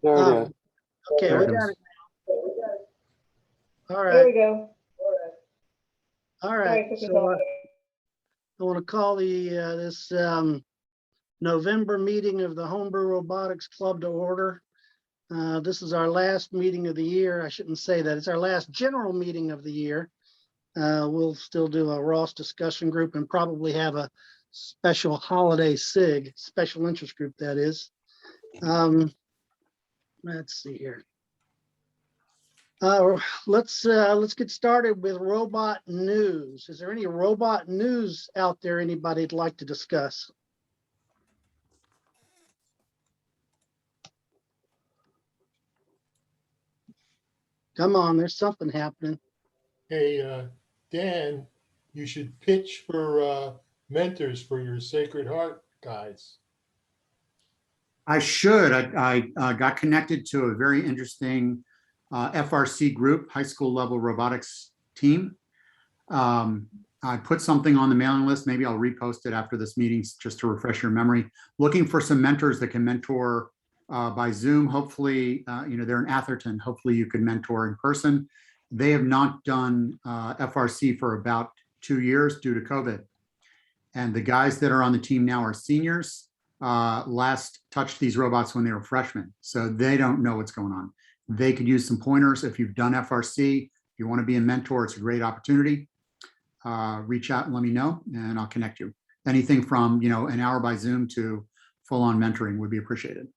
There it Oh, is. okay, There we it got goes. it. All There right, we go. all Sorry, right. it took me So so long. I want to call the this November meeting of the Homebrew Robotics Club to order. This is our last meeting of the year. I shouldn't say that. It's our last general meeting of the year. We'll still do a ROS discussion group and probably have a special holiday SIG, special interest group that is. Let's see here. Let's get started with robot news. Is there any robot news out there anybody'd like to discuss? Come on, there's something happening. Hey, Dan, you should pitch for mentors for your Sacred Heart guys. I should. I got connected to a very interesting FRC group, high school level robotics team. I put something on the mailing list. Maybe I'll repost it after this meeting just to refresh your memory. Looking for some mentors that can mentor by Zoom. Hopefully, they're in Atherton. Hopefully you can mentor in person. They have not done FRC for about 2 years due to COVID. And the guys that are on the team now are seniors. Last touched these robots when they were freshmen. So they don't know what's going on. They could use some pointers. If you've done FRC, if you want to be a mentor, it's a great opportunity. Reach out and let me know and I'll connect you. Anything from, an hour by Zoom to full on mentoring would be appreciated.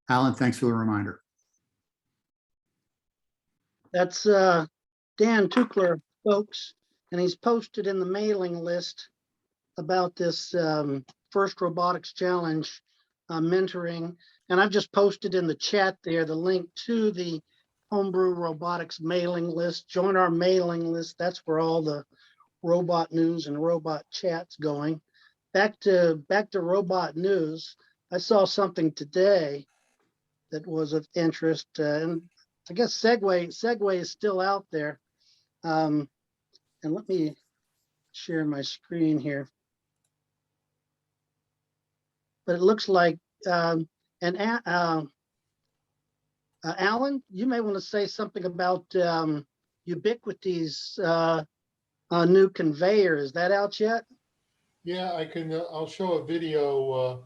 Alan, thanks for the reminder. That's Dan Tukler, folks, and he's posted in the mailing list about this first robotics challenge mentoring. And I've just posted in the chat there the link to the Homebrew Robotics mailing list. Join our mailing list. That's where all the robot news and robot chats going. Back to robot news. I saw something today that was of interest, and I guess Segway is still out there. And let me share my screen here. But it looks like, Alan, you may want to say something about Ubiquity's new conveyor. Is that out yet? Yeah, I can. I'll show a video.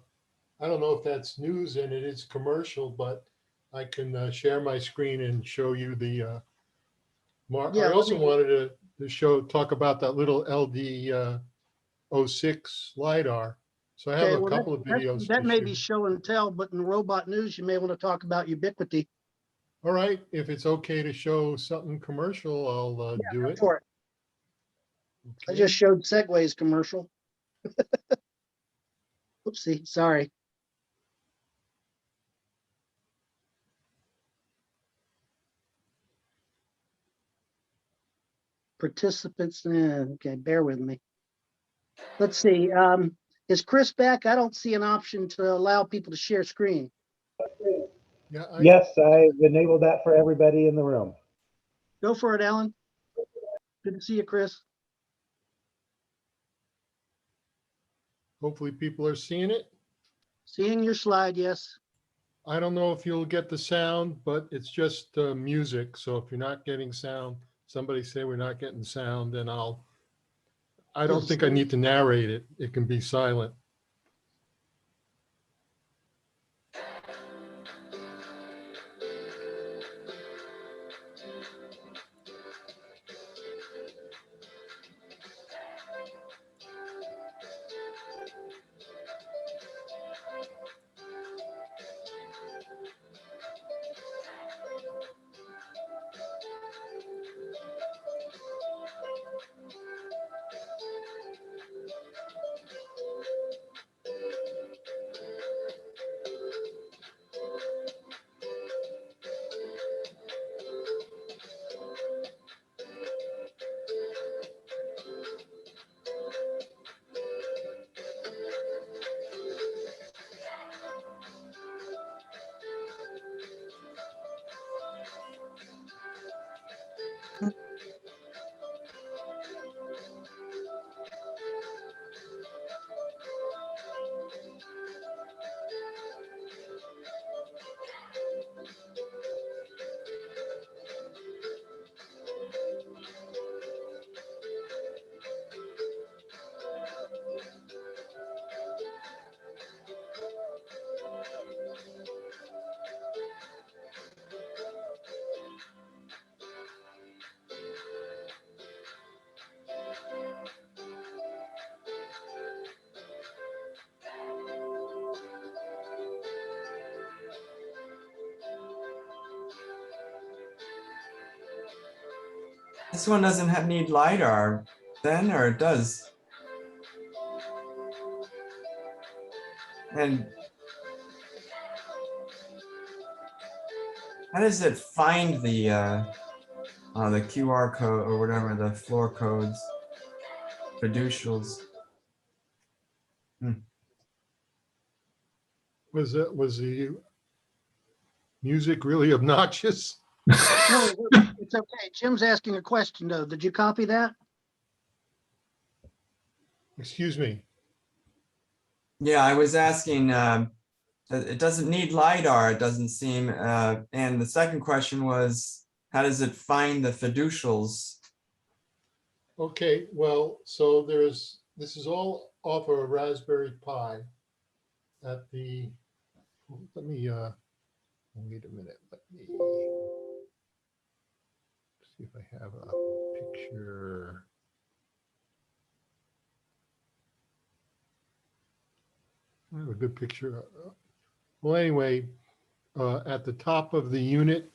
I don't know if that's news and it is commercial, but I can share my screen and show you the mark. Yeah, I also wanted to talk about that little LD 06 LiDAR. So I have a couple of videos. That may be show and tell, but in robot news, you may want to talk about Ubiquity. All right, if it's okay to show something commercial, I'll do it. For it. Okay. I just showed Segway's commercial. Oopsie, sorry. Participants, okay, bear with me. Let's see, is Chris back? I don't see an option to allow people to share screen. Yeah, yes, I've enabled that for everybody in the room. Go for it, Alan. Good to see you, Chris. Hopefully people are seeing it. Seeing your slide, yes. I don't know if you'll get the sound, but it's just music. So if you're not getting sound, somebody say we're not getting sound, and I don't think I need to narrate it. It can be silent. This one doesn't need LiDAR then, or it does? And how does it find the QR code or whatever, the floor codes, fiducials? Was the music really obnoxious? No, it's okay. Jim's asking a question though. Did you copy that? Excuse me. Yeah, I was asking, it doesn't need LiDAR, it doesn't seem. And the second question was, how does it find the fiducials? Okay, well, so this is all off of a Raspberry Pi at the, let me, wait a minute, let me see if I have a picture. I have a good picture. Well, anyway, at the top of the unit,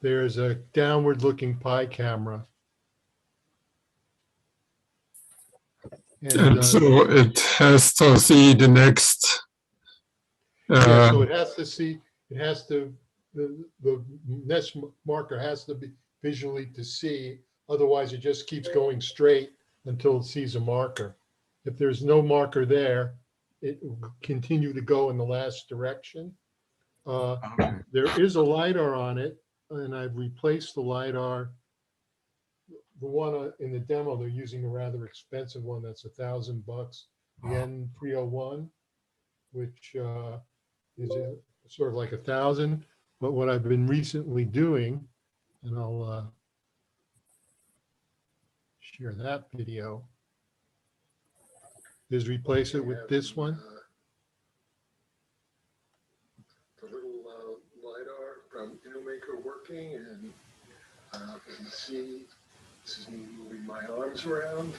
there's a downward looking Pi camera. And so it has to see the next. Yeah, so it has to see, it has to, the next marker has to be visually to see, otherwise it just keeps going straight until it sees a marker. If there's no marker there, it will continue to go in the last direction. Okay. There is a LiDAR on it, and I've replaced the LiDAR. The one in the demo, they're using a rather expensive one that's $1,000, the N301, which is sort of like 1,000. But what I've been recently doing, and I'll share that video, is replace it with this one. The little LiDAR from InnoMaker working, and you can see this is me moving my arms around.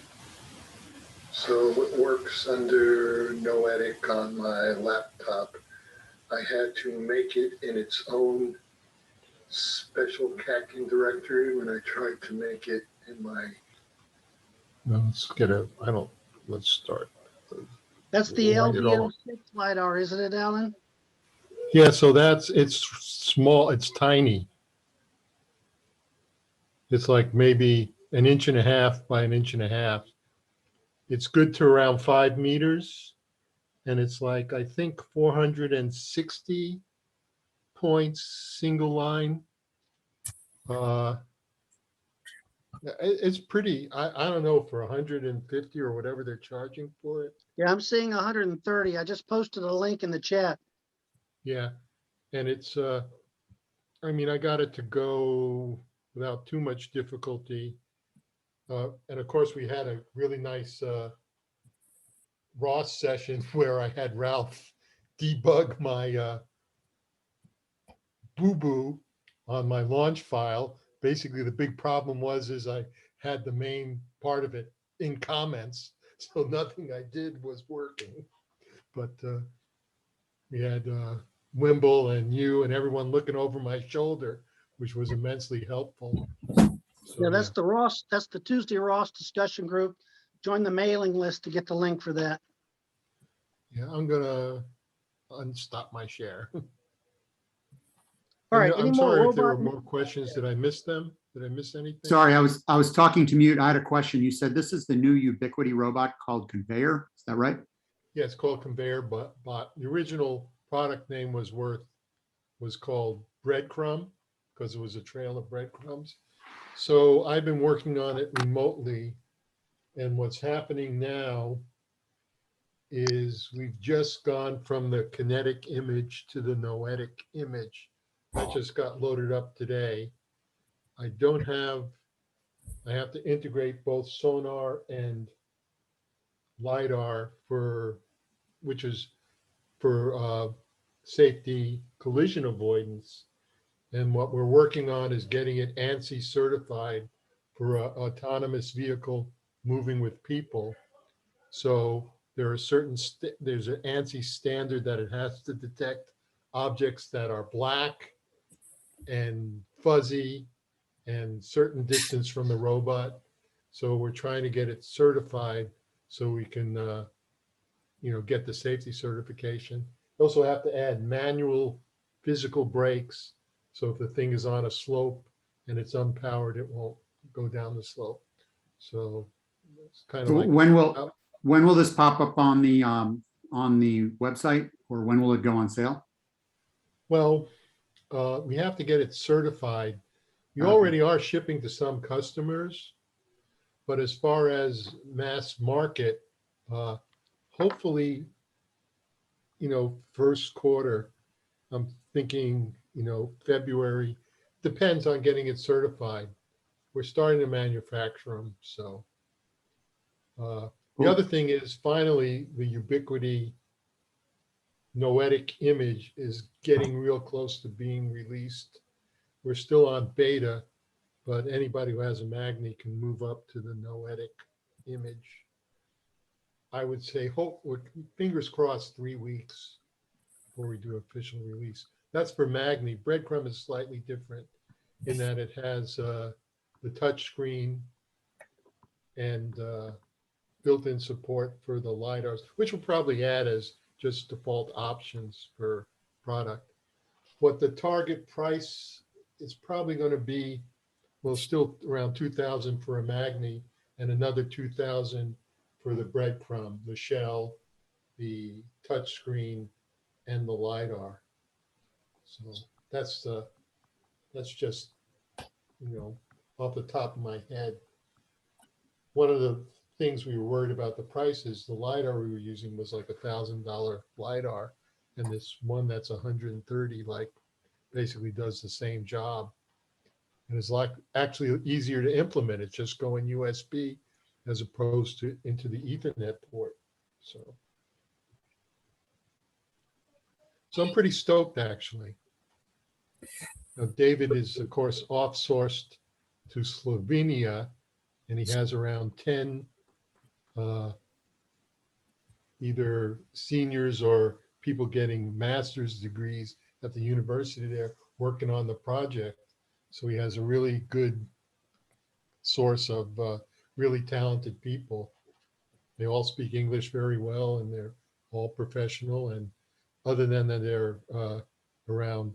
So it works under Noetic on my laptop. I had to make it in its own special caching directory when I tried to make it in my. No, let's get a, let's start. That's the Light it all. LVO6 LiDAR, isn't it, Alan? Yeah, so it's small, it's tiny. It's like maybe 1.5 inches by 1.5 inches. It's good to around 5 meters. And it's like, I think 460 points, single line. It's pretty, I don't know, for 150 or whatever they're charging for it. Yeah, I'm seeing 130. I just posted a link in the chat. Yeah, and it's, I mean, I got it to go without too much difficulty. And of course, we had a really nice ROS session where I had Ralph debug my boo-boo on my launch file. Basically, the big problem was I had the main part of it in comments, so nothing I did was working. But we had Wimble and you and everyone looking over my shoulder, which was immensely helpful. So, Yeah, that's the ROS, that's the Tuesday ROS discussion group. Join the mailing list to get the link for that. yeah, I'm gonna unstop my share. All right, I'm any more sorry if there were robot? more questions. Did I miss them? Did I miss anything? Sorry, I was talking to mute. I had a question. You said this is the new ubiquity robot called Conveyor. Is that right? Yeah, it's called Conveyor Bot. The original product name was called Breadcrumb because it was a trail of breadcrumbs. So I've been working on it remotely. And what's happening now is we've just gone from the kinetic image to the noetic image. That just got loaded up today. I have to integrate both sonar and LiDAR which is for safety collision avoidance. And what we're working on is getting it ANSI certified for an autonomous vehicle moving with people. So there are there's an ANSI standard that it has to detect objects that are black and fuzzy and certain distance from the robot. So we're trying to get it certified so we can, get the safety certification. We also have to add manual physical brakes. So if the thing is on a slope and it's unpowered, it won't go down the slope. So it's kind of So like. when will this pop up on the website, or when will it go on sale? Well, we have to get it certified. We Okay. already are shipping to some customers, but as far as mass market, hopefully, first quarter, I'm thinking, February, depends on getting it certified. We're starting to manufacture them, so. The Cool. other thing is finally the Ubiquity noetic image is getting real close to being released. We're still on beta, but anybody who has a Magni can move up to the noetic image. I would say, fingers crossed, 3 weeks before we do official release. That's for Magni. Breadcrumb is slightly different in that it has the touch screen and built-in support for the LiDARs, which we'll probably add as just default options for product. What the target price is probably going to be, well, still around 2,000 for a Magni and another 2,000 for the Breadcrumb, the shell, the touchscreen, and the LiDAR. So that's just, off the top of my head. One of the things we were worried about the prices, the LiDAR we were using was like $1,000 LiDAR, and this one that's 130, basically does the same job. And it's actually easier to implement. It's just going USB as opposed to into the Ethernet port. So I'm pretty stoked, actually. Now, David is, of course, off-sourced to Slovenia, and he has around 10 either seniors or people getting master's degrees at the university there working on the project. So he has a really good source of really talented people. They all speak English very well, and they're all professional. And other than that, they're around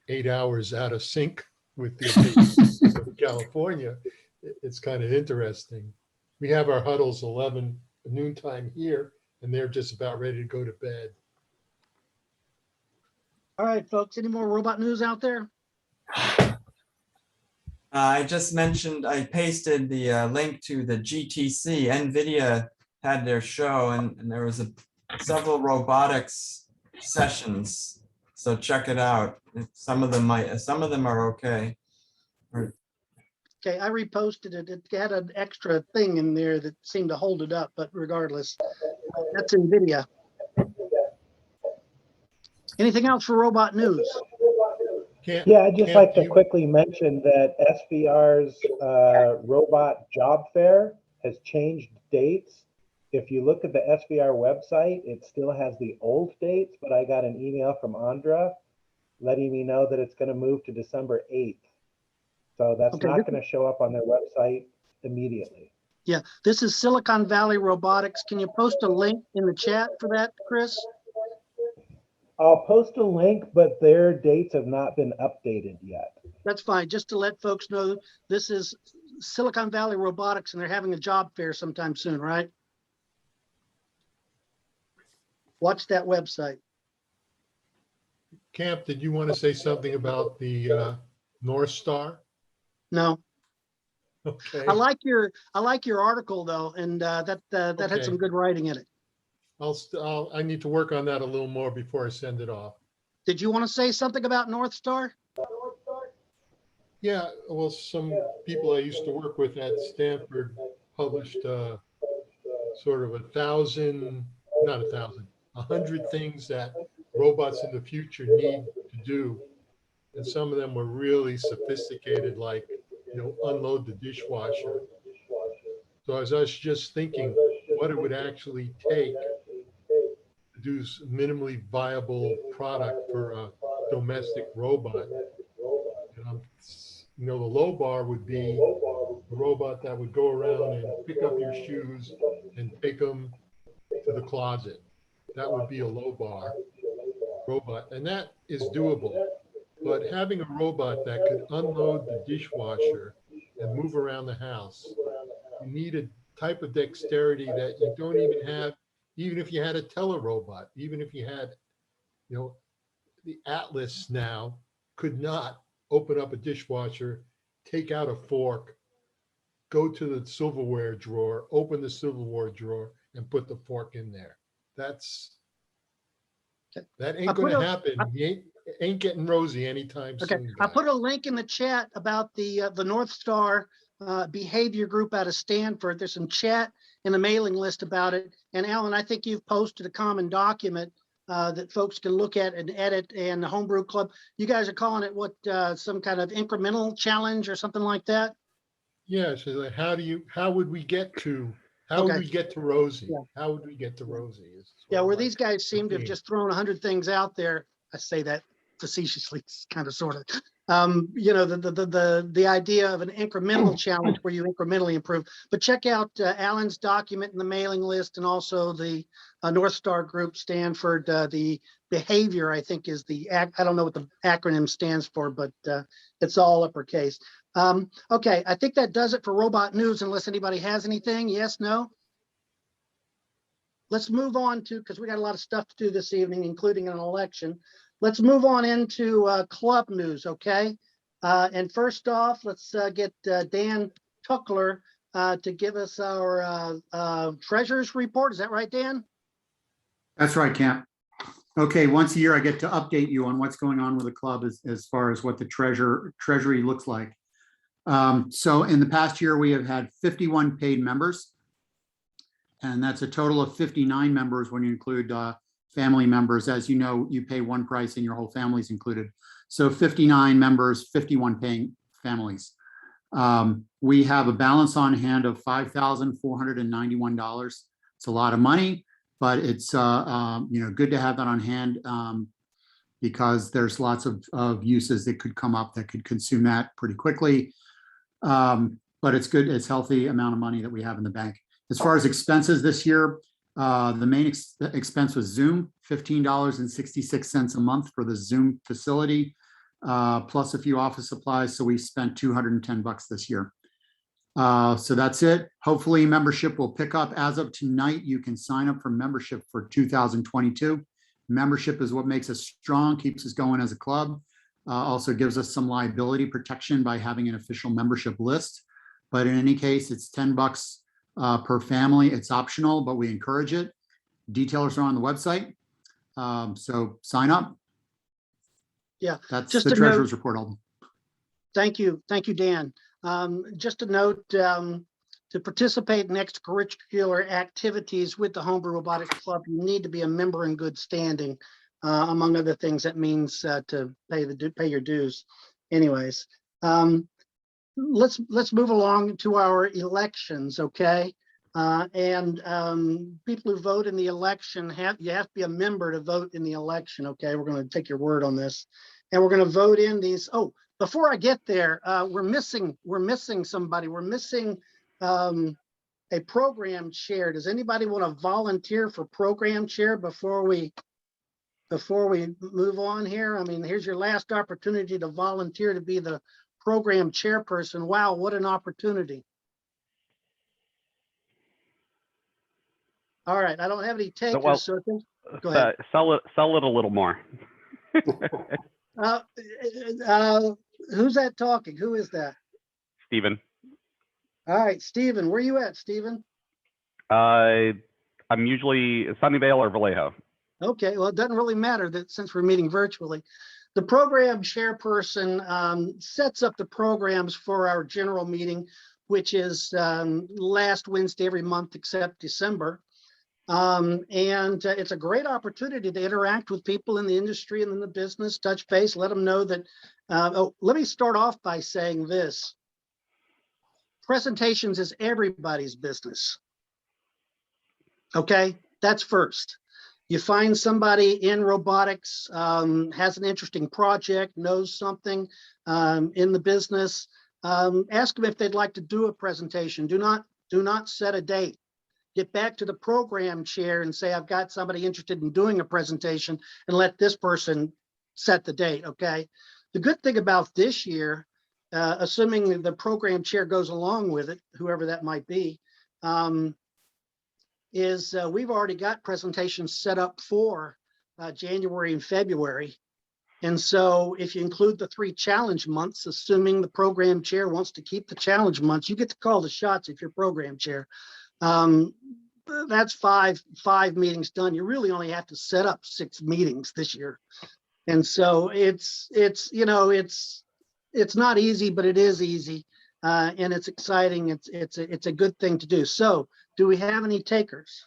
8 hours out of sync with the of California. It's kind of interesting. We have our huddles 11 noontime here, and they're just about ready to go to bed. All right, folks, any more robot news out there? I just mentioned, I pasted the link to the GTC. NVIDIA had their show, and there was several robotics sessions. So check it out. Some of them are okay. Okay, I reposted it. It had an extra thing in there that seemed to hold it up, but regardless, that's NVIDIA. Anything else for robot news? Yeah, I'd just like to quickly mention that SVR's robot job fair has changed dates. If you look at the SVR website, it still has the old dates, but I got an email from Andra letting me know that it's going to move to December 8th. So that's not going to show up on their website immediately. Yeah, this is Silicon Valley Robotics. Can you post a link in the chat for that, Chris? I'll post a link, but their dates have not been updated yet. That's fine. Just to let folks know, this is Silicon Valley Robotics, and they're having a job fair sometime soon, right? Watch that website. Camp, did you want to say something about the North Star? No. Okay. I like your article though, and that had some good writing in it. I need to work on that a little more before I send it off. Did you want to say something about North Star? Yeah, well, some people I used to work with at Stanford published sort of 100 things that robots in the future need to do. And some of them were really sophisticated, like, unload the dishwasher. So I was just thinking what it would actually take to do minimally viable product for a domestic robot. And the low bar would be a robot that would go around and pick up your shoes and take them to the closet. That would be a low bar robot, and that is doable. But having a robot that could unload the dishwasher and move around the house, you need a type of dexterity that you don't even have, even if you had a telerobot, even if you had, the Atlas now could not open up a dishwasher, take out a fork, go to the silverware drawer, open the silverware drawer, and put the fork in there. That ain't going to happen. You ain't getting Rosie anytime soon. I guys. put a link in the chat about the North Star behavior group out of Stanford. There's some chat in the mailing list about it. And Alan, I think you've posted a common document that folks can look at and edit, and the Homebrew Club. You guys are calling it what, some kind of incremental challenge or something like that? Yeah, so like, how would we get to Rosie? Yeah. How would we get to Rosie? Yeah, where these guys seem to have just thrown 100 things out there. I say that facetiously, kind of, sort of. The idea of an incremental challenge where you incrementally improve. But check out Alan's document in the mailing list, and also the North Star Group, Stanford. The behavior, I think, is I don't know what the acronym stands for, but it's all uppercase. Okay, I think that does it for robot news, unless anybody has anything. Yes, no? Let's move on to, because we got a lot of stuff to do this evening, including an election. Let's move on into club news, okay? And first off, let's get Dan Tuckler to give us our treasurer's report. Is that right, Dan? That's right, Camp. Okay, once a year I get to update you on what's going on with the club as far as what the treasury looks like. So in the past year, we have had 51 paid members, and that's a total of 59 members when you include family members. As you know, you pay one price and your whole family's included. So 59 members, 51 paying families. We have a balance on hand of $5,491. It's a lot of money, but it's good to have that on hand because there's lots of uses that could come up that could consume that pretty quickly. But it's good, it's healthy amount of money that we have in the bank. As far as expenses this year, the main expense was Zoom, $15.66 a month for the Zoom facility, plus a few office supplies. So we spent $210 this year. So that's it. Hopefully membership will pick up. As of tonight, you can sign up for membership for 2022. Membership is what makes us strong, keeps us going as a club. Also gives us some liability protection by having an official membership list. But in any case, it's $10 per family. It's optional, but we encourage it. Details are on the website. So sign up. Yeah, that's just the a treasurer's note. report. Alden. Thank you, Dan. Just a note, to participate in extracurricular activities with the Homebrew Robotics Club, you need to be a member in good standing. Among other things, that means to pay your dues. Anyways, let's move along to our elections, okay? People who vote in the election you have to be a member to vote in the election, okay? We're going to take your word on this, and we're going to vote in these. Oh, before I get there, we're missing somebody. We're missing a program chair. Does anybody want to volunteer for program chair before we move on here? I mean, here's your last opportunity to volunteer to be the program chairperson. Wow, what an opportunity. All right, I don't have any takers, well, so go ahead. Sell it a little more. Who's that talking? Who is that? Stephen. All right, Stephen, where you at, Stephen? I'm usually Sunnyvale or Vallejo. Okay, well, it doesn't really matter that since we're meeting virtually. The program chairperson sets up the programs for our general meeting, which is last Wednesday every month except December. It's a great opportunity to interact with people in the industry and in the business, touch base, let them know that. Let me start off by saying this. Presentations is everybody's business. Okay, that's first. You find somebody in robotics, has an interesting project, knows something in the business. Ask them if they'd like to do a presentation. Do not set a date. Get back to the program chair and say, I've got somebody interested in doing a presentation, and let this person set the date, okay? The good thing about this year, assuming the program chair goes along with it, whoever that might be, is we've already got presentations set up for January and February. And so if you include the 3 challenge months, assuming the program chair wants to keep the challenge months, you get to call the shots if you're program chair. That's five meetings done. You really only have to set up 6 meetings this year. And so it's not easy, but it is easy. And it's exciting. It's a good thing to do. So do we have any takers?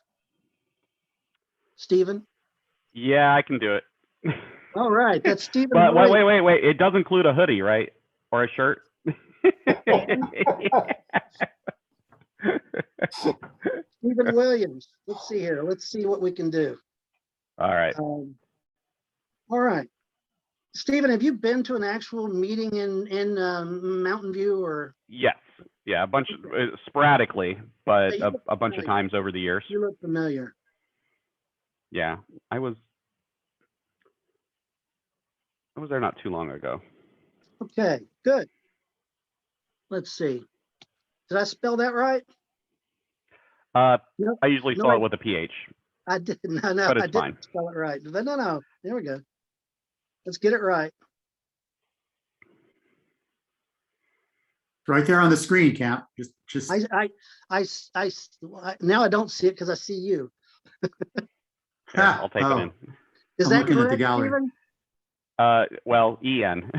Stephen? Yeah, I can do it. All right, that's Stephen. But Williams. wait. It does include a hoodie, right? Or a shirt? Stephen Williams. Let's see here. Let's see what we can do. All right. All right. Stephen, have you been to an actual meeting in Mountain View or? Yes. Yeah, a bunch sporadically, but Yeah, you look a bunch of familiar. times over the years. You look familiar. Yeah, I was there not too long ago. Okay, good. Let's see. Did I spell that right? Nope. I usually No, spell it with a PH. I did. No, But it's I didn't fine. spell it right. No. There we go. Let's get it right. Right there on the screen, Cap. Just Now I don't see it because I see you. Here, I'll take it in. Is I'm that looking at the correct, gallery. Stephen? Well, EN.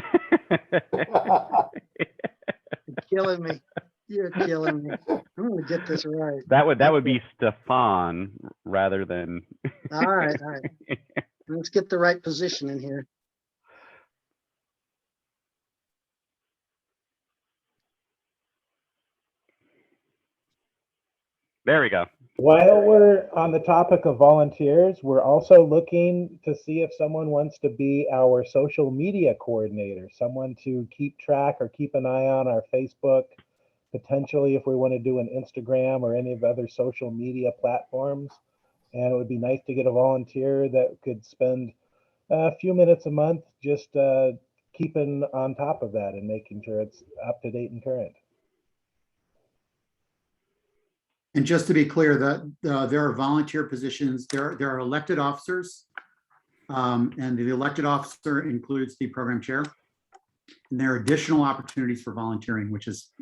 You're killing me. You're killing me. I'm gonna get this right. That would be Stefan rather than. All right. Let's get the right position in here. There we go. While we're on the topic of volunteers, we're also looking to see if someone wants to be our social media coordinator, someone to keep track or keep an eye on our Facebook, potentially if we want to do an Instagram or any of the other social media platforms. And it would be nice to get a volunteer that could spend a few minutes a month just keeping on top of that and making sure it's up to date and current. And just to be clear, that there are volunteer positions, there are elected officers, and the elected officer includes the program chair. And there are additional opportunities for volunteering, which is,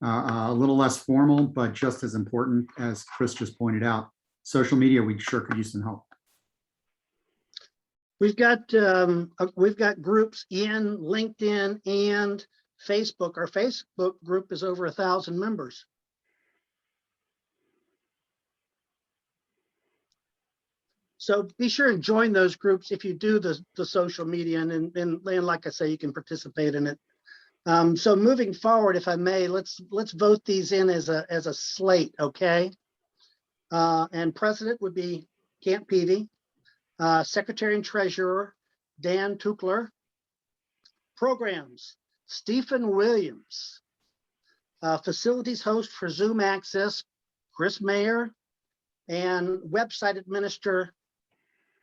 a little less formal, but just as important, as Chris just pointed out. Social media, we sure could use some help. We've got groups in LinkedIn and Facebook. Our Facebook group is over 1,000 members. So be sure and join those groups if you do the social media, and like I say, you can participate in it. So moving forward, if I may, let's vote these in as a slate, okay? And president would be Camp Peavy, secretary and treasurer Dan Tukler, programs Stephen Williams, facilities host for Zoom access Chris Mayer, and website administrator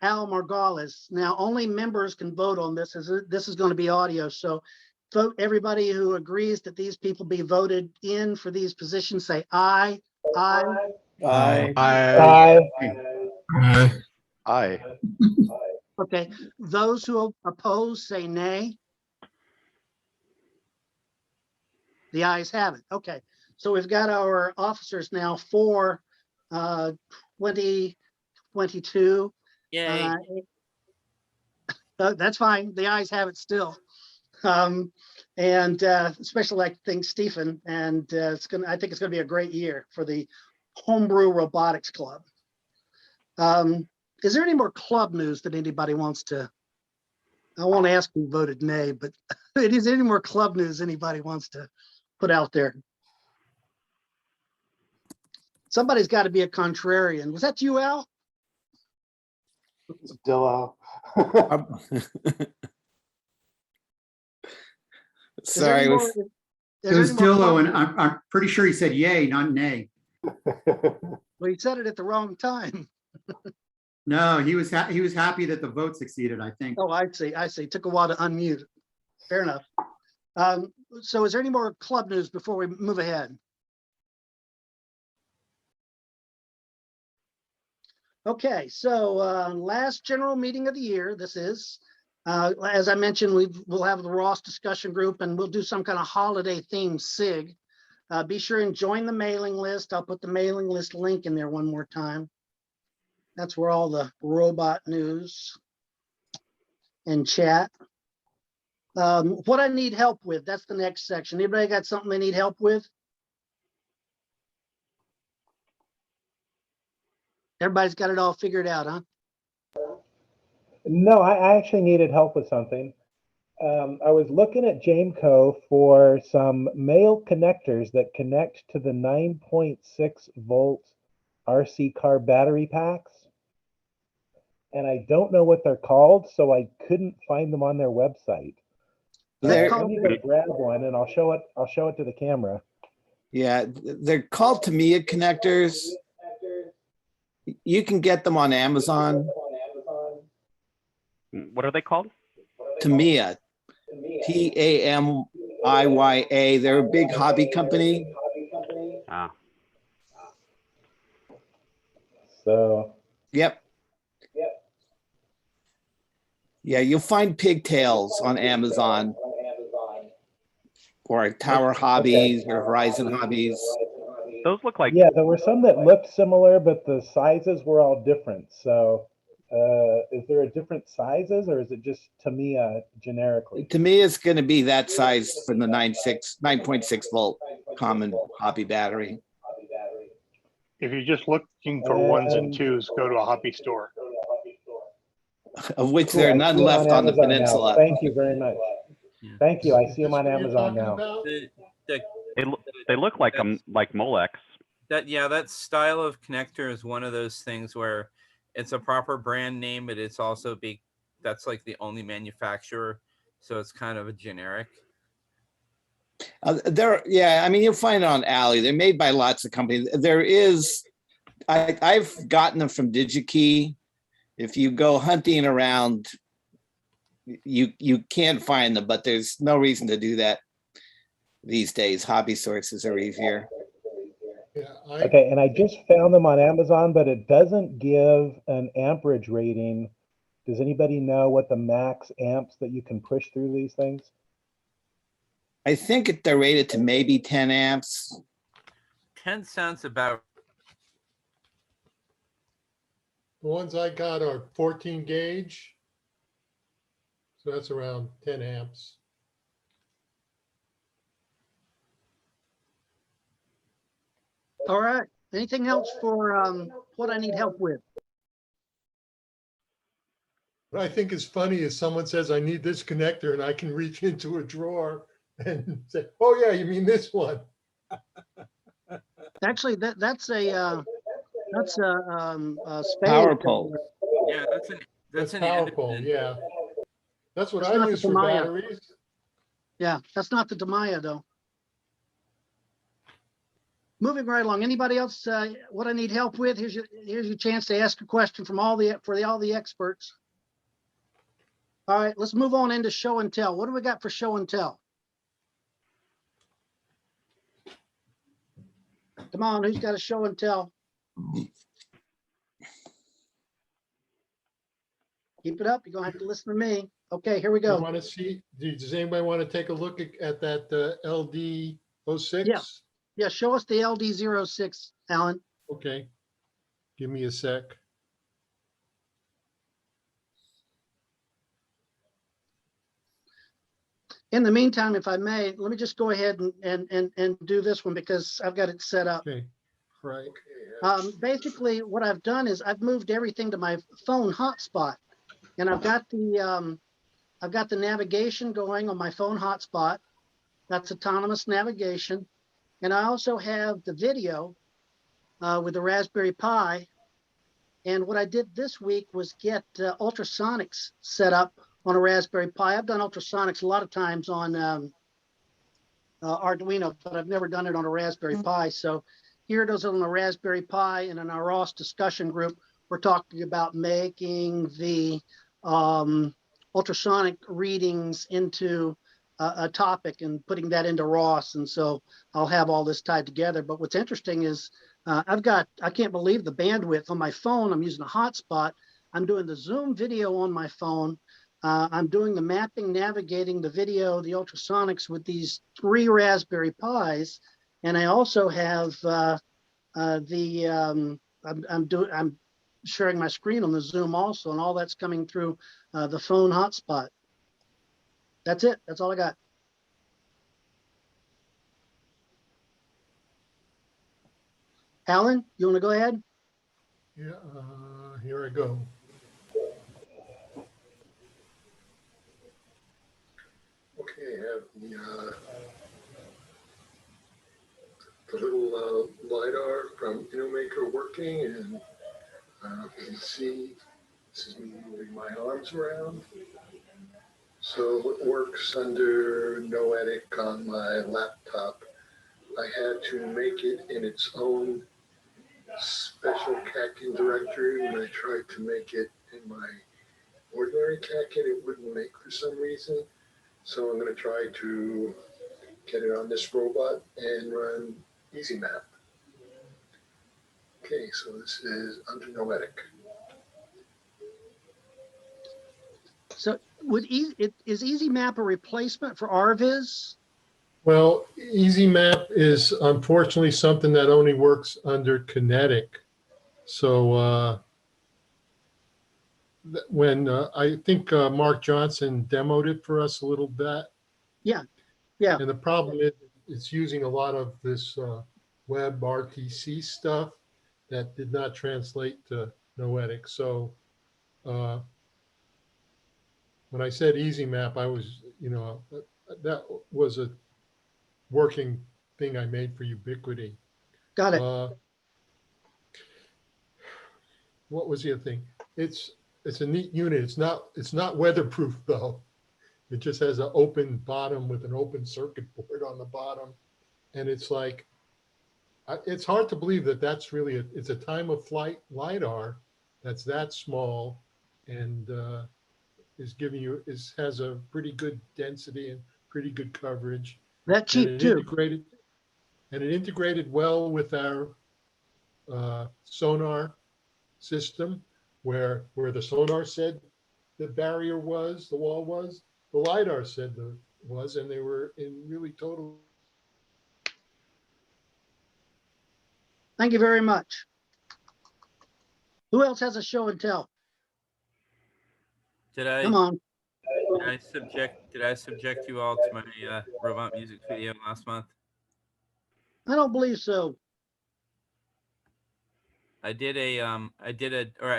Al Margolis. Now, only members can vote on this, as this is going to be audio. So vote everybody who agrees that these people be voted in for these positions. Say aye. Aye. Aye. Aye. Aye. Okay. Those who oppose say nay. The ayes have it. Okay. So we've got our officers now for 2022. Yay. That's fine. The ayes have it still. And especially like things, Stephen, and I think it's gonna be a great year for the Homebrew Robotics Club. Is there any more club news that anybody wants to? I won't ask who voted nay, but is there any more club news anybody wants to put out there? Somebody's got to be a contrarian. Was that you, Al? Dillo. Is there Sorry, any more- It is there was any more Dillo, and club- I'm pretty sure he said yay, not nay. Well, he said it at the wrong time. No, he was happy that the vote succeeded, I think. Oh, I see. I see. Took a while to unmute. Fair enough. So is there any more club news before we move ahead? Okay, so last general meeting of the year, this is, as I mentioned, we'll have the ROS discussion group and we'll do some kind of holiday themed SIG. Be sure and join the mailing list. I'll put the mailing list link in there one more time. That's where all the robot news and chat. What I need help with, that's the next section. Anybody got something they need help with? Everybody's got it all figured out, huh? No, I actually needed help with something. I was looking at Jameco for some male connectors that connect to the 9.6 volt RC car battery packs. And I don't know what they're called, so I couldn't find them on their website. They're- Let me go grab one and I'll show it to the camera. Yeah, they're called Tamiya connectors. You can get them on Amazon. What are they called? Tamiya, Tamiya. They're a big hobby company. Ah, So Yep. Yeah, you'll find pigtails on Amazon or Tower Hobbies or Horizon Hobbies. those look like, yeah, there were some that looked similar, but the sizes were all different. So is there a different sizes or is it just Tamiya generically? To me, it's going to be that size for the 9.6 volt common hobby battery. If you're just looking for ones and twos, go to a hobby store. Of which Cool, there are I none see 'em left on the Amazon now. peninsula. Thank you very much. Thank you. I see them Is on this what you're Amazon talking now. about? they look like Molex. That style of connector is one of those things where it's a proper brand name, but it's also that's like the only manufacturer, so it's kind of a generic. Yeah, I mean, you'll find it on Alley. They're made by lots of companies. I've gotten them from DigiKey. If you go hunting around, you can't find them, but there's no reason to do that these days. Hobby sources are easier. Yeah, Okay, and I just found them on Amazon, but it doesn't give an amperage rating. Does anybody know what the max amps that you can push through these things? I think they're rated to maybe 10 amps. 10 sounds about. The ones I got are 14 gauge. So that's around 10 amps. All right. Anything else for what I need help with? What I think is funny is someone says, I need this connector and I can reach into a drawer and say, oh yeah, you mean this one. Actually, that's a spade. Power pole. Yeah, that's an power pole, independent. yeah. That's what That's I not use the for Tamiya. batteries. Yeah, that's not the Tamiya though. Moving right along. Anybody else? What I need help with? Here's your chance to ask a question from all the experts. All right, let's move on into show and tell. What do we got for show and tell? Come on, who's got a show and tell? Keep it up. You're gonna have to listen to me. Okay, here we You go. want to see, does anybody want to take a look at that LD06? Yeah. Yeah, show us the LD06, Alan. Okay, give me a sec. In the meantime, if I may, let me just go ahead and do this one because I've got it set up. Okay, Frank. Basically, what I've done is I've moved everything to my phone hotspot, and I've got the navigation going on my phone hotspot. That's autonomous navigation, and I also have the video with the Raspberry Pi, And what I did this week was get ultrasonics set up on a Raspberry Pi. I've done ultrasonics a lot of times on Arduino, but I've never done it on a Raspberry Pi. So here it is on the Raspberry Pi, and in our ROS discussion group, we're talking about making the ultrasonic readings into a topic and putting that into ROS. And so I'll have all this tied together. But what's interesting is I can't believe the bandwidth on my phone. I'm using a hotspot. I'm doing the Zoom video on my phone. I'm doing the mapping, navigating the video, the ultrasonics with these 3 Raspberry Pis. And I also have I'm sharing my screen on the Zoom also, and all that's coming through the phone hotspot. That's it. That's all I got. Alan, you want to go ahead? Yeah, here I go. Okay, I have the little LiDAR from InnoMaker working, and you can see this is me moving my arms around. So it works under Noetic on my laptop. I had to make it in its own special Kakin directory. When I tried to make it in my ordinary Kakin, it wouldn't make for some reason. So I'm going to try to get it on this robot and run EasyMap. Okay, so this is under Noetic. So is EasyMap a replacement for RViz? Well, EasyMap is unfortunately something that only works under Kinetic. So when I think Mark Johnson demoed it for us a little bit. Yeah, yeah. And the problem is it's using a lot of this web RTC stuff that did not translate to Noetic. So when I said EasyMap, I was, that was a working thing I made for Ubiquity. Got it. What was the other thing? It's a neat unit. It's not weatherproof though. It just has an open bottom with an open circuit board on the bottom, and it's like it's hard to believe that that's really it's a time of flight LiDAR that's that small, and has a pretty good density and pretty good coverage. That cheap too. It integrated well with our sonar system, where the sonar said the barrier was, the wall was, the LiDAR said was, and they were in really total. Thank you very much. Who else has a show and tell? Come on. Did I subject you all to my robot music video last month? I don't believe so. I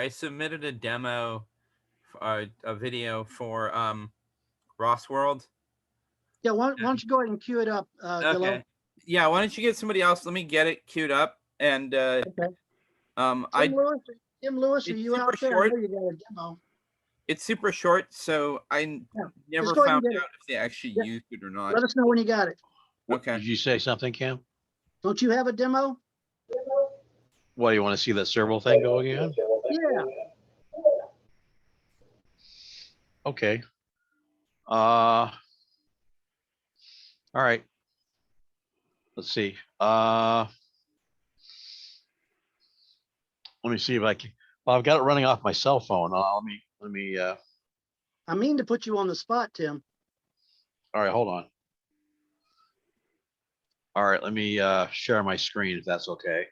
submitted a demo, a video for ROS World. Yeah, why don't you go ahead and cue it up, Okay. Gillo? Yeah, why don't you get somebody else? Let me get it queued up. And okay. Tim Lewis, are you out there? Short. I know you got a demo. It's super short, so I never found out if they actually used it or not. Let us know when you got it. Okay. Did you say something, Cam? Don't you have a demo? What, do you want to see that servo thing go again? Yeah. Okay. All right. Let's see. Let me see if I can. Well, I've got it running off my cell phone. Let me. I mean to put you on the spot, Tim. All right, hold on. All right, let me share my screen if that's okay.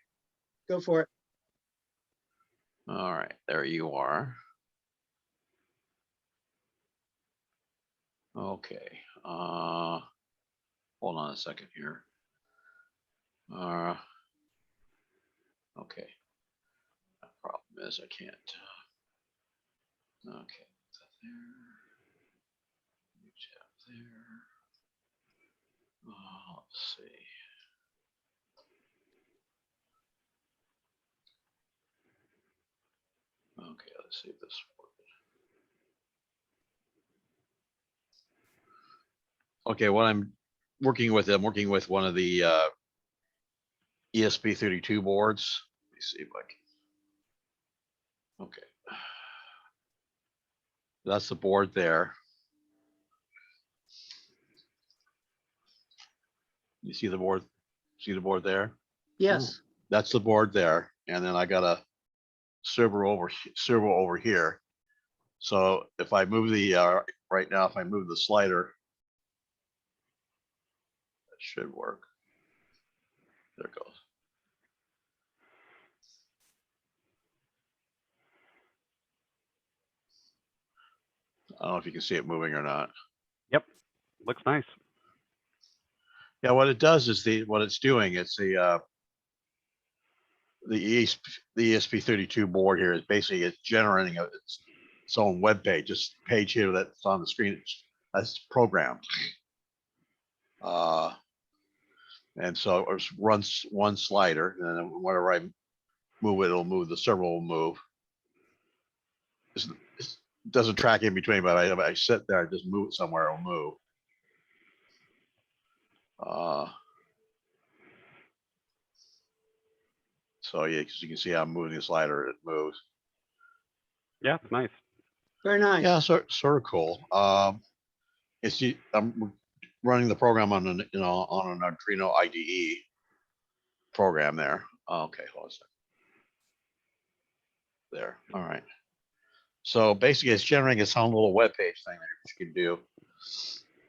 Go for it. All right, there you are. Okay. Hold on a second here. Okay. The problem is I can't. Okay. There. Tap there. Let's see. Okay, let's see this. Okay, what I'm working with one of the ESP32 boards. Let me see if I can. Okay. That's the board there. You see the board? See the board there? Yes. That's the board there. And then I got a server over here. So if I move the right now, if I move the slider, that should work. There it goes. I don't know if you can see it moving or not. Yep, looks nice. Yeah, what it does is what it's doing. It's the ESP32 board here is basically it's generating its own web page. This page here that's on the screen that's programmed. And so it runs one slider, and then whenever I move it, it'll move. The server will move. It doesn't track in between, but I sit there, I just move it somewhere, it'll move. So yeah, because you can see how I'm moving the slider, it moves. Yeah, it's nice. Very nice. Yeah, sort of cool. I'm running the program on an on an Arduino IDE program there. Okay, hold on a second. There. All right. So basically, it's generating its own little web page thing that you can do,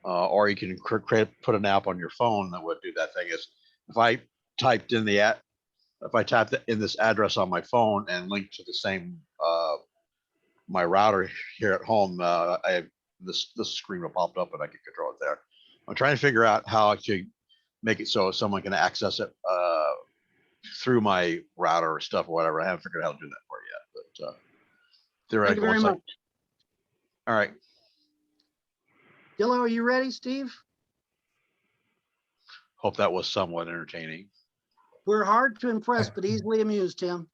or you can put an app on your phone that would do that thing. Is if I typed in if I typed in this address on my phone and linked to the same my router here at home, I have this screen will pop up and I can control it there. I'm trying to figure out how I should make it so someone can access it through my router or stuff or whatever. I haven't figured out how to do that for yet, but theoretically, Thank you very much. All right. Dillo, are you ready, Steve? Hope that was somewhat entertaining. We're hard to impress, but easily amused, Tim.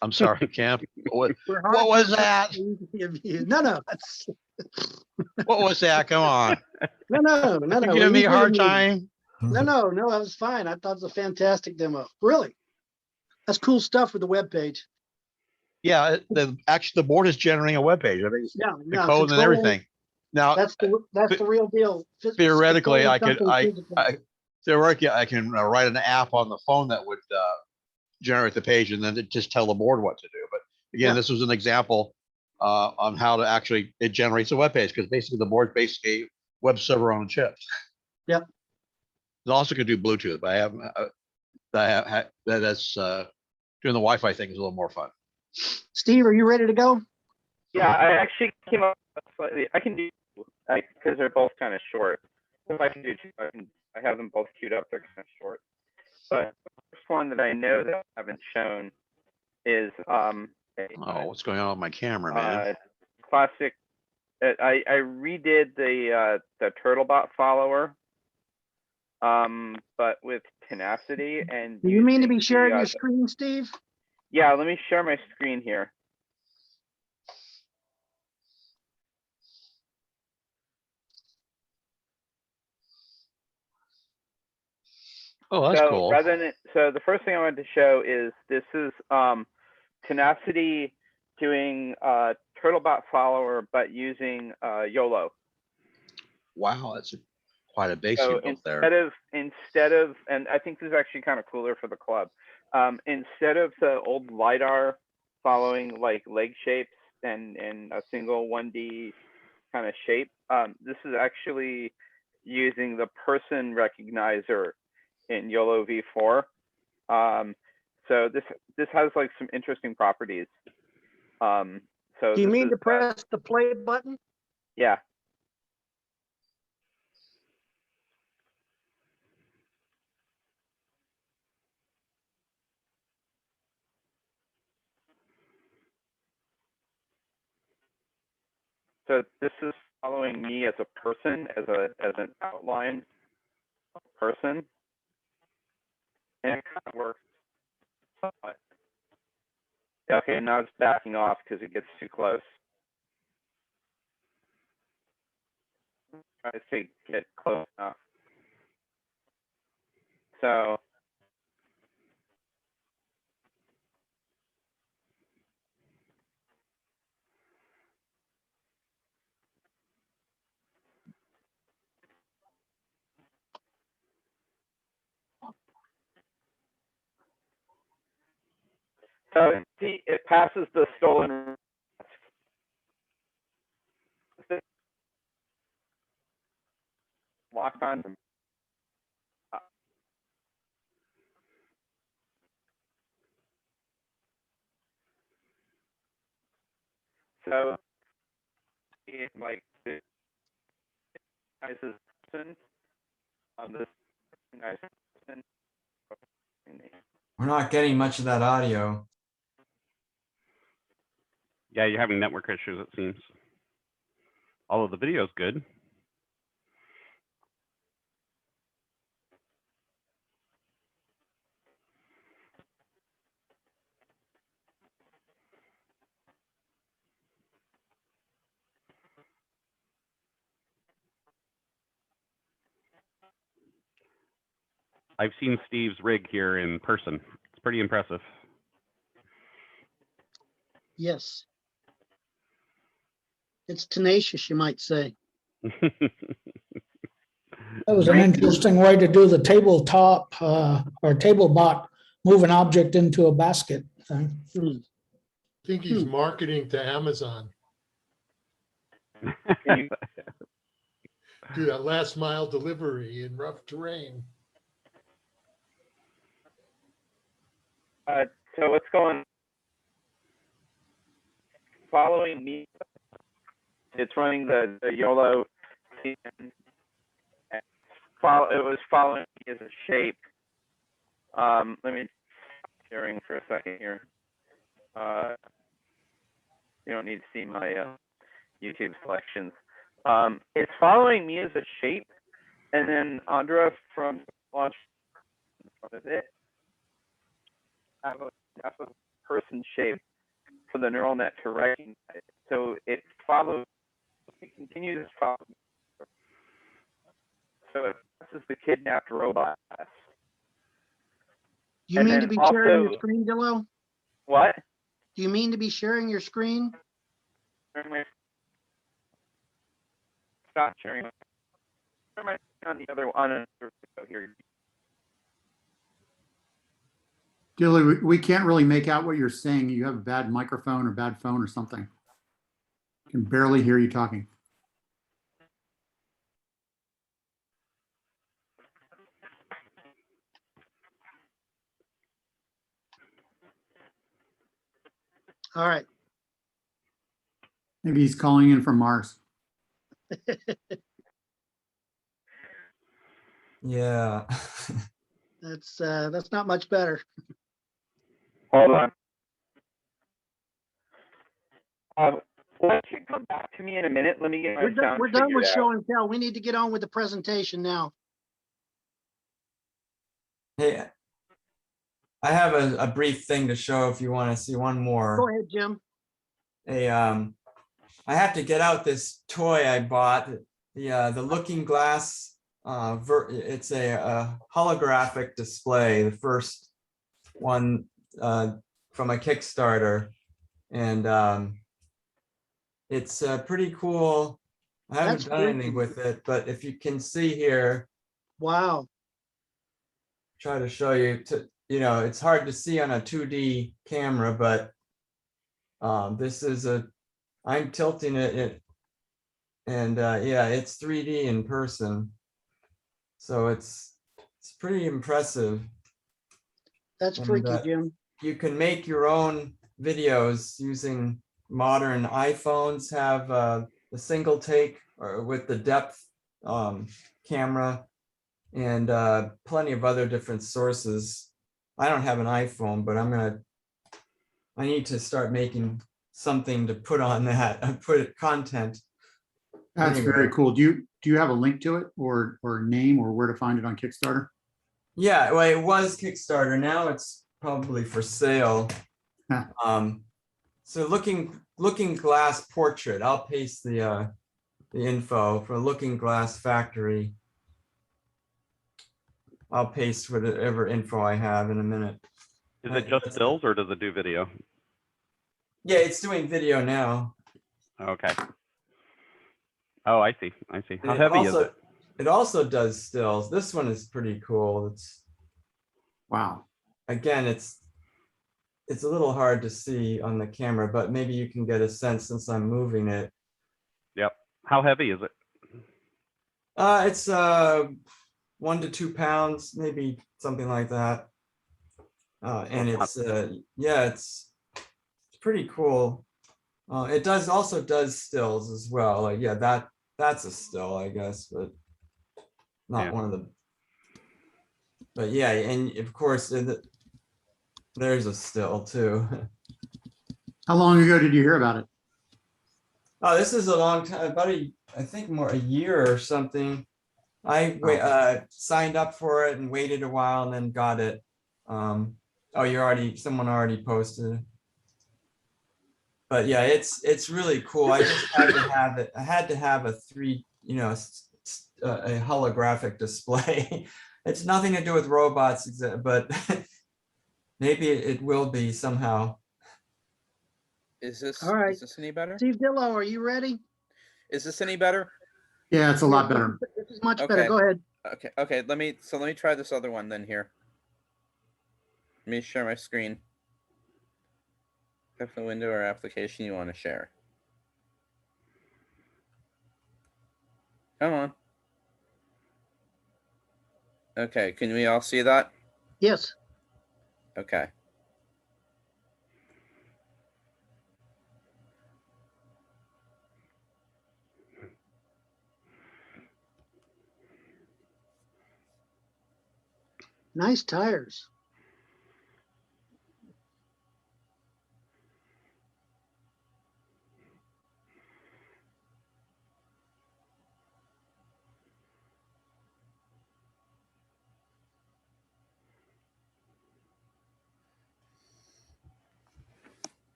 I'm sorry, Camp. What We're hard was to that? impress, but easily amused. No. What was that? Come on. No. You giving me a easily hard amused. time? No, that was fine. I thought it was a fantastic demo. Really. That's cool stuff with the web page. Yeah, actually the board is generating a web page. I mean, Yeah, the code and everything. Now that's the real deal. theoretically, I Controlling could something physical. I can write an app on the phone that would generate the page and then just tell the board what to do. But again, this was an example on how to actually it generates a web page because basically the board's basically a web server on a chip. Yep. It also could do Bluetooth, but that's doing the Wi-Fi thing is a little more fun. Steve, are you ready to go? Yeah, I actually came up slightly. I can do because they're both kind of short. If I can do two, I have them both queued up. They're kind of short. But the first one that I know that I haven't shown is what's going on with my camera, man? Classic. I redid the Turtlebot follower, but with tenacity and. Do you mean to be sharing your screen, Steve? Yeah, let me share my screen here. Oh, that's cool. So the first thing I wanted to show is this is Tenacity doing Turtlebot follower, but using YOLO. Wow, that's quite a base you built there. Instead of, and I think this is actually kind of cooler for the club. Instead of the old LiDAR following like leg shapes and a single 1D kind of shape, this is actually using the person recognizer in YOLO v4. So this has like some interesting properties. So do you mean to press the play button? Yeah. So this is following me as a person, as an outline person, and it kind of works somewhat. Okay, now it's backing off because it gets too close. Try to get close enough. So see, it passes the stolen. Lock on. So it like this guy's person on this guy's person. We're not getting much of that audio. Yeah, you're having network issues, it seems. Although the video's good. I've seen Steve's rig here in person. It's pretty impressive. Yes. It's tenacious, you might say. That was an interesting way to do the tabletop or table bot, move an object into a basket thing. I think he's marketing to Amazon. Do that last mile delivery in rough terrain. So what's going? Following me, it's running the YOLO. It was following me as a shape. Let me sharing for a second here. You don't need to see my YouTube selections. It's following me as a shape, and then Andra from Launch, what is it? Have a person shape for the neural net to recognize it. So it follows, it continues to follow. So this is the kidnapped robot. You And mean then to be also- sharing your screen, Dillo? What? Do you mean to be sharing your screen? Stop sharing. On the other on here. Dilly, we can't really make out what you're saying. You have a bad microphone or bad phone or something. Can barely hear you talking. All right. Maybe he's calling in from Mars. Yeah. That's not much better. Hold on. Why don't you come back to me in a minute? Let me get my sound We're done figured with out. show and tell. We need to get on with the presentation now. Hey, I have a brief thing to show if you want to see one more. Go ahead, Jim. I have to get out this toy I bought, the Looking Glass. It's a holographic display, the first one from a Kickstarter, and it's pretty cool. I haven't That's done anything with it, but if you can see here, wow. Try to show you. It's hard to see on a 2D camera, but this is I'm tilting it, and yeah, it's 3D in person, so it's pretty impressive. That's freaky, Jim. You can make your own videos using modern iPhones. Have the single take or with the depth camera, and plenty of other different sources. I don't have an iPhone, but I need to start making something to put on that. I put content. That's Anyway. very cool. Do you have a link to it or name or where to find it on Kickstarter? Yeah, well, it was Kickstarter. Now it's probably for sale. So looking glass portrait, I'll paste the info for Looking Glass Factory. I'll paste whatever info I have in a minute. Is it just stills or does it do video? Yeah, it's doing video now. Okay. Oh, I see. I see. How heavy is it? It also does stills. This one is pretty cool. It's Wow. again, it's a little hard to see on the camera, but maybe you can get a sense since I'm moving it. Yep. How heavy is it? It's 1 to 2 pounds, maybe something like that. And it's yeah, it's pretty cool. It also does stills as well. Like yeah, that's a still, I guess, but not one of the. But yeah, and of course there's a still too. How long ago did you hear about it? Oh, this is a long time, about I think a year or something. I signed up for it and waited a while and then got it. Oh, someone already posted. But yeah, it's really cool. I just had to have it. I had to have a a holographic display. It's nothing to do with robots, but maybe it will be somehow. Is this All right. Is this any better? Steve Dillo, are you ready? Is this any better? Yeah, it's a lot better. This is much better. Go ahead. Okay. Let me try this other one then here. Let me share my screen. Pick the window or application you want to share. Come on. Okay, can we all see that? Yes. Okay. Nice tires.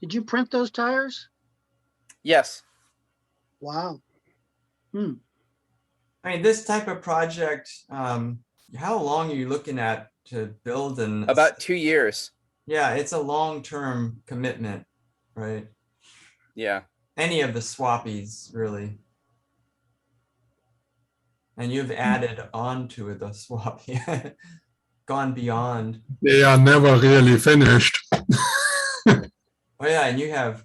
Did you print those tires? Yes. Wow. I mean, this type of project, how long are you looking at to build About 2 years. Yeah, it's a long-term commitment, right? Yeah. Any of the swappies, really. And you've added on to it the swappy, gone beyond. They are never really finished. Oh yeah, and you have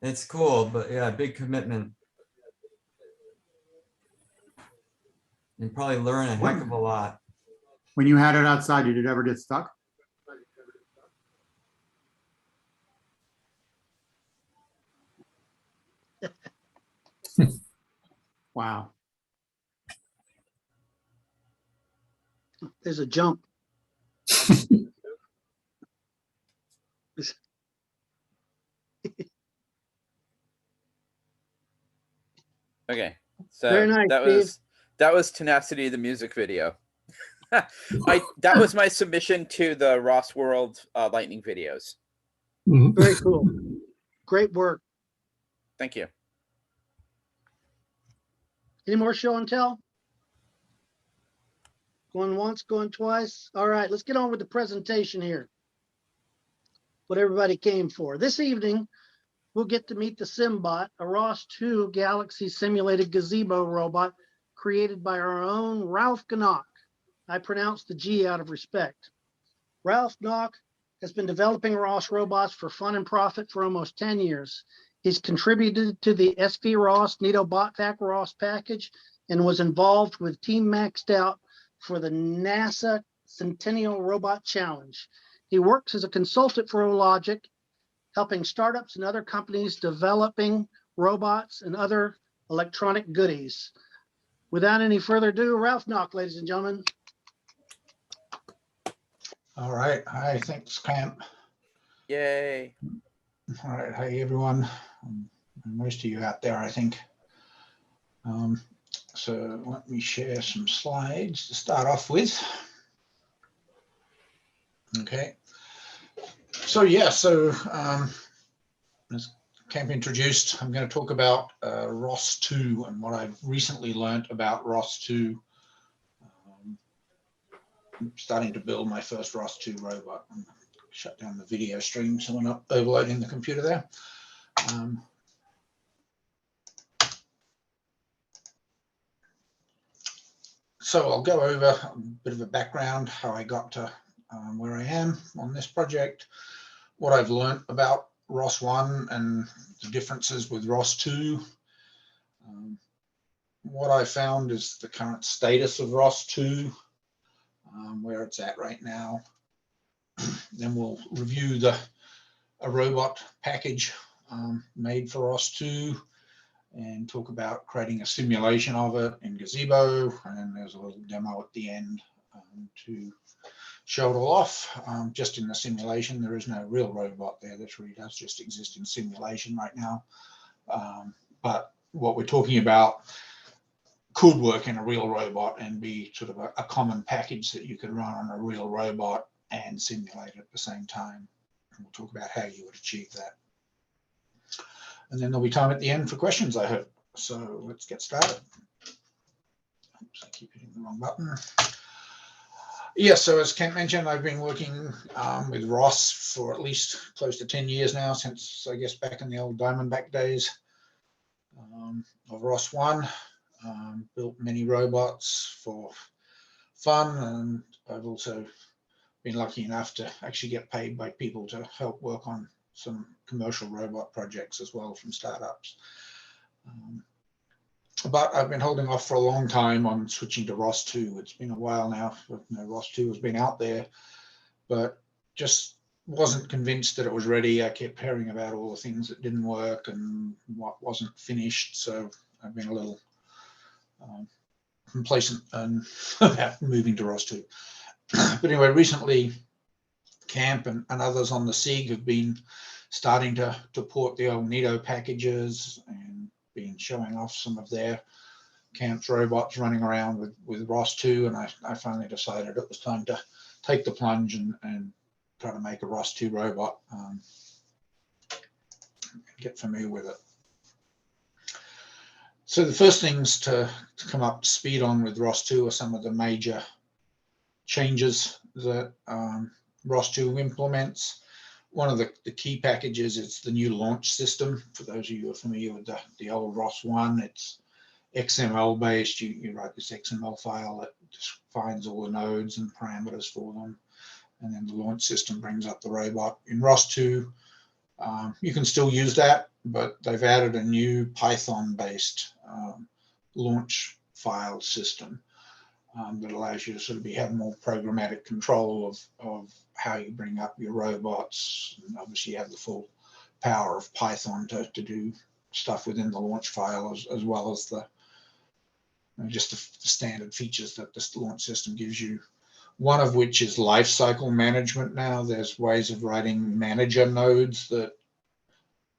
it's cool, but yeah, big commitment. You probably learn a heck of a lot. When you had it outside, did it ever get stuck? Wow. There's a jump. Okay. So Very nice, that was Tenacity, the music video. That was my submission to the ROS World Lightning videos. Very cool. Great work. Thank you. Any more show and tell? Going once, going twice. All right, let's get on with the presentation here. What everybody came for. This evening, we'll get to meet the Simbot, a ROS2 Galaxy simulated gazebo robot created by our own Ralph Gnauck. I pronounced the G out of respect. Ralph Gnauck has been developing ROS robots for fun and profit for almost 10 years. He's contributed to the SV ROS Neato Botvac ROS package and was involved with Team Maxed Out for the NASA Centennial Robot Challenge. He works as a consultant for Logic, helping startups and other companies developing robots and other electronic goodies. Without any further ado, Ralph Gnauck, ladies and gentlemen. All right. Hi, thanks, Camp. Yay. All right. Hey, everyone. Most of you out there, I think. So let me share some slides to start off with. Okay. So yeah, as Camp introduced, I'm going to talk about ROS2 and what I've recently learned about ROS2. I'm starting to build my first ROS2 robot. Shut down the video stream so we're not overloading the computer there. So I'll go over a bit of a background, how I got to where I am on this project, what I've learned about ROS1 and the differences with ROS2. What I found is the current status of ROS2, where it's at right now. Then we'll review a robot package made for ROS2 and talk about creating a simulation of it in Gazebo. And then there's a little demo at the end to show it all off. Just in the simulation, there is no real robot there. This really does just exist in simulation right now. But what we're talking about could work in a real robot and be sort of a common package that you could run on a real robot and simulate at the same time. And we'll talk about how you would achieve that. And then there'll be time at the end for questions, I hope. So let's get started. Oops, I keep hitting the wrong button. Yeah, so as Kent mentioned, I've been working with ROS for at least close to 10 years now, since I guess back in the old Diamondback days of ROS1. Built many robots for fun, and I've also been lucky enough to actually get paid by people to help work on some commercial robot projects as well from startups. But I've been holding off for a long time on switching to ROS2. It's been a while now. ROS2 has been out there, but just wasn't convinced that it was ready. I kept hearing about all the things that didn't work and what wasn't finished. So I've been a little complacent and about moving to ROS2. But anyway, recently Camp and others on the SIG have been starting to port the old Neato packages and been showing off some of their Camp's robots running around with ROS2, and I finally decided it was time to take the plunge and try to make a ROS2 robot, get familiar with it. So the first things to come up to speed on with ROS2 are some of the major changes that ROS2 implements. One of the key packages is the new launch system. For those of you who are familiar with the old ROS1, it's XML based. You write this XML file that defines all the nodes and parameters for them, and then the launch system brings up the robot. In ROS2, you can still use that, but they've added a new Python based launch file system that allows you to sort of have more programmatic control of how you bring up your robots. And obviously you have the full power of Python to do stuff within the launch file, as well as the just the standard features that this launch system gives you. One of which is lifecycle management now. There's ways of writing manager nodes that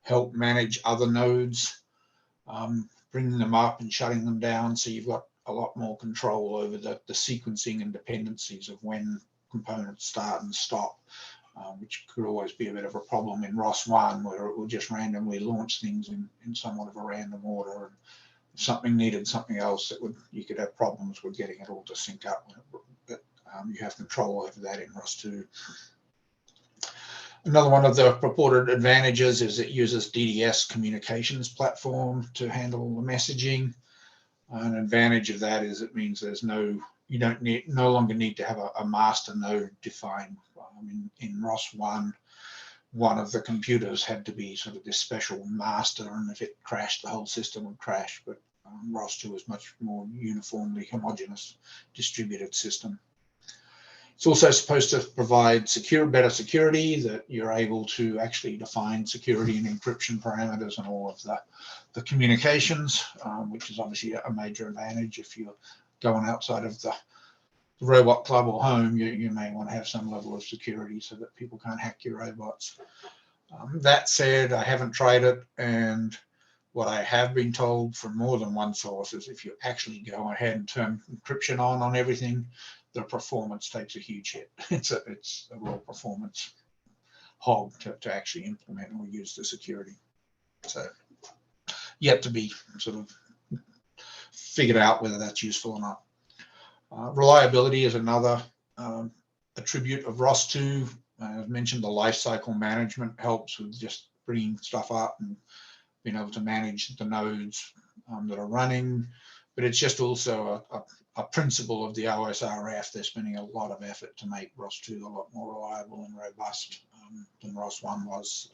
help manage other nodes, bringing them up and shutting them down. So you've got a lot more control over the sequencing and dependencies of when components start and stop, which could always be a bit of a problem in ROS1, where it will just randomly launch things in somewhat of a random order. And if something needed something else, you could have problems with getting it all to sync up. But you have control over that in ROS2. Another one of the purported advantages is it uses DDS communications platform to handle the messaging. An advantage of that is it means no longer need to have a master node defined. In ROS1, one of the computers had to be sort of this special master, and if it crashed, the whole system would crash. But ROS2 is much more uniformly homogeneous distributed system. It's also supposed to provide better security, that you're able to actually define security and encryption parameters and all of the communications, which is obviously a major advantage if you're going outside of robot club or home, you may want to have some level of security so that people can't hack your robots. That said, I haven't tried it, and what I have been told from more than one source is if you actually go ahead and turn encryption on everything, the performance takes a huge hit. It's a real performance hog to actually implement or use the security. So yet to be sort of figured out whether that's useful or not. Reliability is another attribute of ROS2. I've mentioned the lifecycle management helps with just bringing stuff up and being able to manage the nodes that are running, but it's just also a principle of the OSRF. They're spending a lot of effort to make ROS2 a lot more reliable and robust than ROS1 was.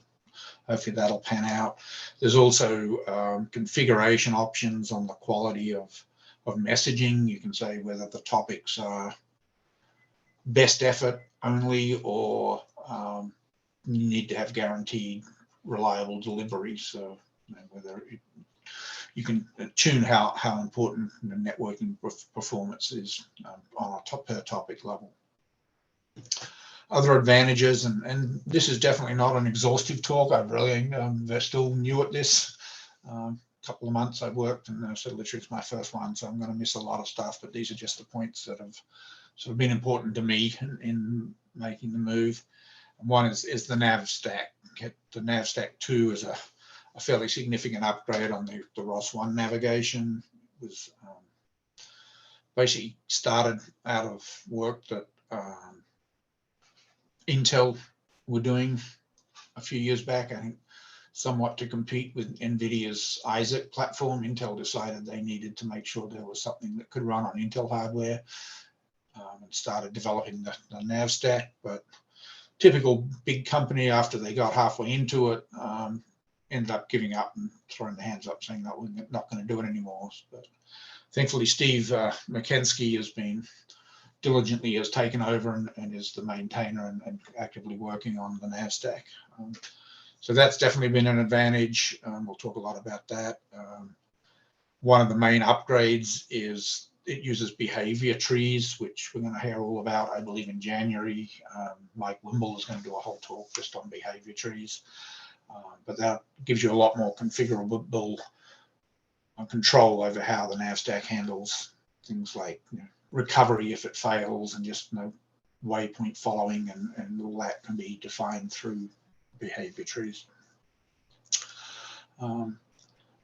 Hopefully that'll pan out. There's also configuration options on the quality of messaging. You can say whether the topics are best effort only or you need to have guaranteed reliable delivery. So whether you can tune how important the networking performance is on a per topic level. Other advantages, and this is definitely not an exhaustive talk. I've really, they're still new at this. Couple of months I've worked, and so literally it's my first one, so I'm going to miss a lot of stuff, but these are just the points that have sort of been important to me in making the move. And one is the Nav Stack. The Nav Stack 2 is a fairly significant upgrade on the ROS1 navigation. It was basically started out of work that Intel were doing a few years back. I think somewhat to compete with NVIDIA's Isaac platform. Intel decided they needed to make sure there was something that could run on Intel hardware and started developing the Nav Stack. But typical big company, after they got halfway into it, ended up giving up and throwing their hands up saying that we're not going to do it anymore. But thankfully, Steve McKensky has been diligently has taken over and is the maintainer and actively working on the Nav Stack. So that's definitely been an advantage. We'll talk a lot about that. One of the main upgrades is it uses behavior trees, which we're going to hear all about, I believe, in January. Mike Wimble is going to do a whole talk just on behavior trees. But that gives you a lot more configurable control over how the Nav Stack handles things like recovery if it fails, and just waypoint following, and all that can be defined through behavior trees.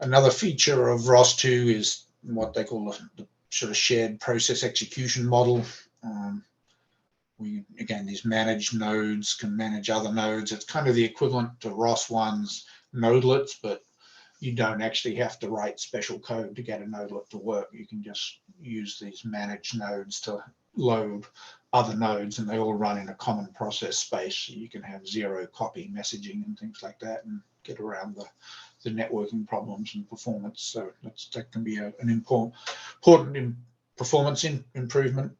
Another feature of ROS2 is what they call the sort of shared process execution model. Again, these managed nodes can manage other nodes. It's kind of the equivalent to ROS1's nodelets, but you don't actually have to write special code to get a nodelet to work. You can just use these managed nodes to load other nodes, and they all run in a common process space. So you can have zero copy messaging and things like that and get around the networking problems and performance. So that can be an important performance improvement.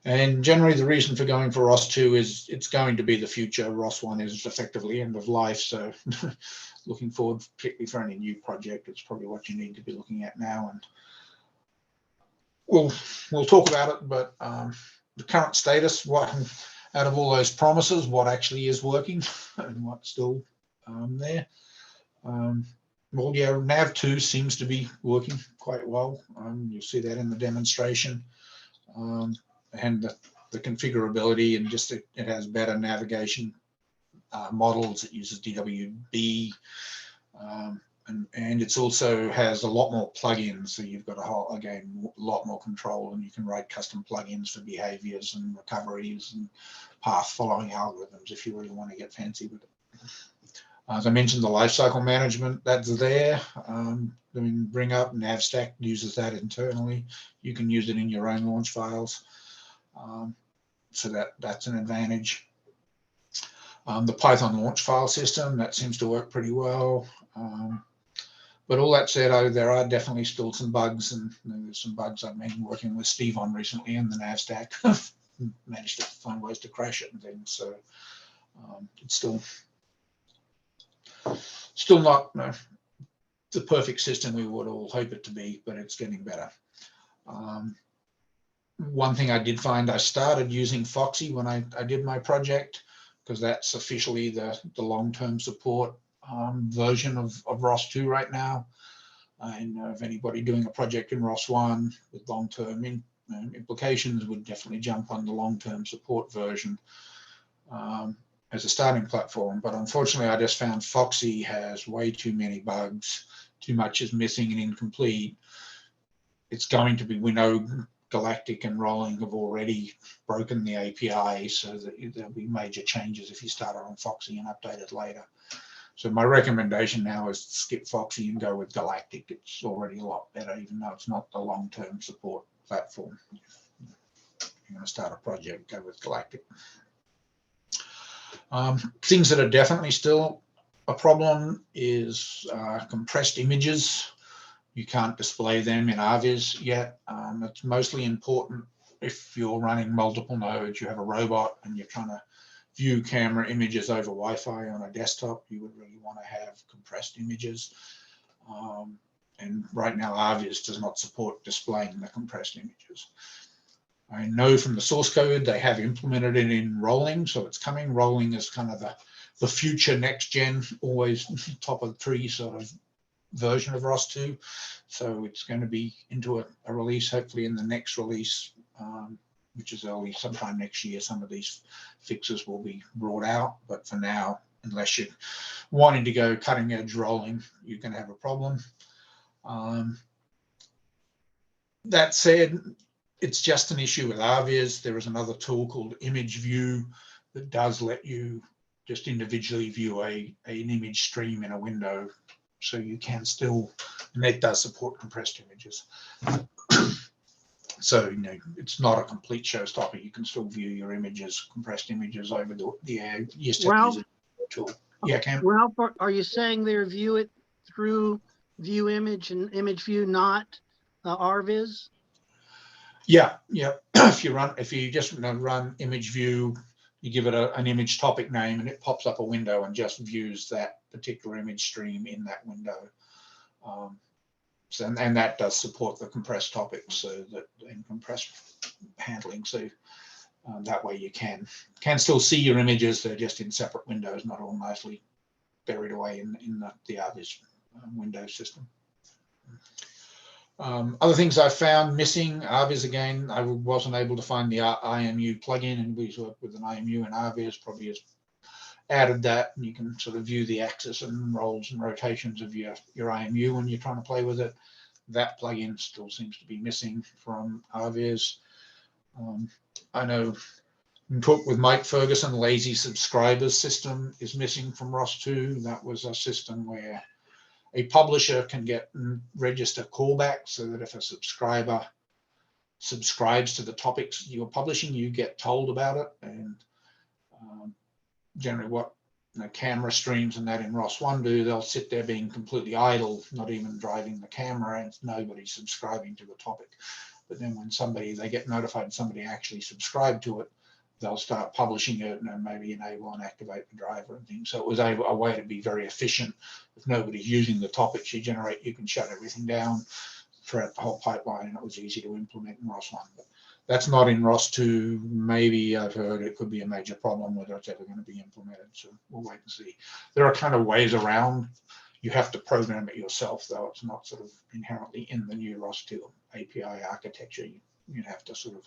And generally, the reason for going for ROS2 is it's going to be the future. ROS1 is effectively end of life. So looking forward, particularly for any new project, it's probably what you need to be looking at now. And we'll talk about it, but the current status, what out of all those promises, what actually is working and what's still there. Well, yeah, Nav2 seems to be working quite well. You'll see that in the demonstration. And the configurability, and just it has better navigation models. It uses DWB, and it's also has a lot more plugins. So you've got a lot more control, and you can write custom plugins for behaviors and recoveries and path following algorithms if you really want to get fancy with it. As I mentioned, the lifecycle management, that's there. Bring up Nav Stack uses that internally. You can use it in your own launch files. So that's an advantage. The Python launch file system, that seems to work pretty well. But all that said, there are definitely still some bugs, and there's some bugs I've been working with Steve on recently in the Nav Stack. Managed to find ways to crash it and things. So it's still not the perfect system we would all hope it to be, but it's getting better. One thing I did find, I started using Foxy when I did my project, because that's officially the long-term support version of ROS2 right now. I know if anybody doing a project in ROS1 with long-term implications would definitely jump on the long-term support version as a starting platform. But unfortunately, I just found Foxy has way too many bugs. Too much is missing and incomplete. It's going to be, we know Galactic and Rolling have already broken the API, so that there'll be major changes if you start on Foxy and update it later. So my recommendation now is skip Foxy and go with Galactic. It's already a lot better, even though it's not the long-term support platform. If you're going to start a project, go with Galactic. Things that are definitely still a problem is compressed images. You can't display them in RViz yet. It's mostly important if you're running multiple nodes, you have a robot and you're trying to view camera images over Wi-Fi on a desktop, you would really want to have compressed images. And right now, RViz does not support displaying the compressed images. I know from the source code they have implemented it in Rolling, so it's coming. Rolling is kind of the future next gen, always top of the tree sort of version of ROS2. So it's going to be into a release, hopefully in the next release, which is early sometime next year. Some of these fixes will be brought out, but for now, unless you're wanting to go cutting edge rolling, you're going to have a problem. That said, it's just an issue with RViz. There is another tool called Image View that does let you just individually view an image stream in a window. So you can still, and it does support compressed images. So, you know, it's not a complete showstopper. You can still view your images, compressed images over the air. You just have to use a tool. Yeah, Cam? Ralph, are you saying they view it through View Image and Image View, not RViz? Yeah, yeah. If you just run Image View, you give it an image topic name and it pops up a window and just views that particular image stream in that window. And that does support the compressed topics, so that and compressed handling. So that way you can still see your images. They're just in separate windows, not all nicely buried away in the RViz window system. Other things I found missing, RViz again, I wasn't able to find the IMU plugin, and we worked with an IMU and RViz probably has added that, and you can sort of view the axis and rolls and rotations of your IMU when you're trying to play with it. That plugin still seems to be missing from RViz. I know in talk with Mike Ferguson, lazy subscribers system is missing from ROS2. That was a system where a publisher can get and register callbacks, so that if a subscriber subscribes to the topics you're publishing, you get told about it. And generally what camera streams and that in ROS1 do, they'll sit there being completely idle, not even driving the camera, and nobody's subscribing to the topic. But then when they get notified somebody actually subscribed to it, they'll start publishing it and then maybe enable and activate the driver and things. So it was a way to be very efficient. If nobody's using the topics you generate, you can shut everything down throughout the whole pipeline, and it was easy to implement in ROS1. But that's not in ROS2. Maybe I've heard it could be a major problem whether it's ever going to be implemented. So we'll wait and see. There are kind of ways around. You have to program it yourself, though. It's not sort of inherently in the new ROS2 API architecture. You have to sort of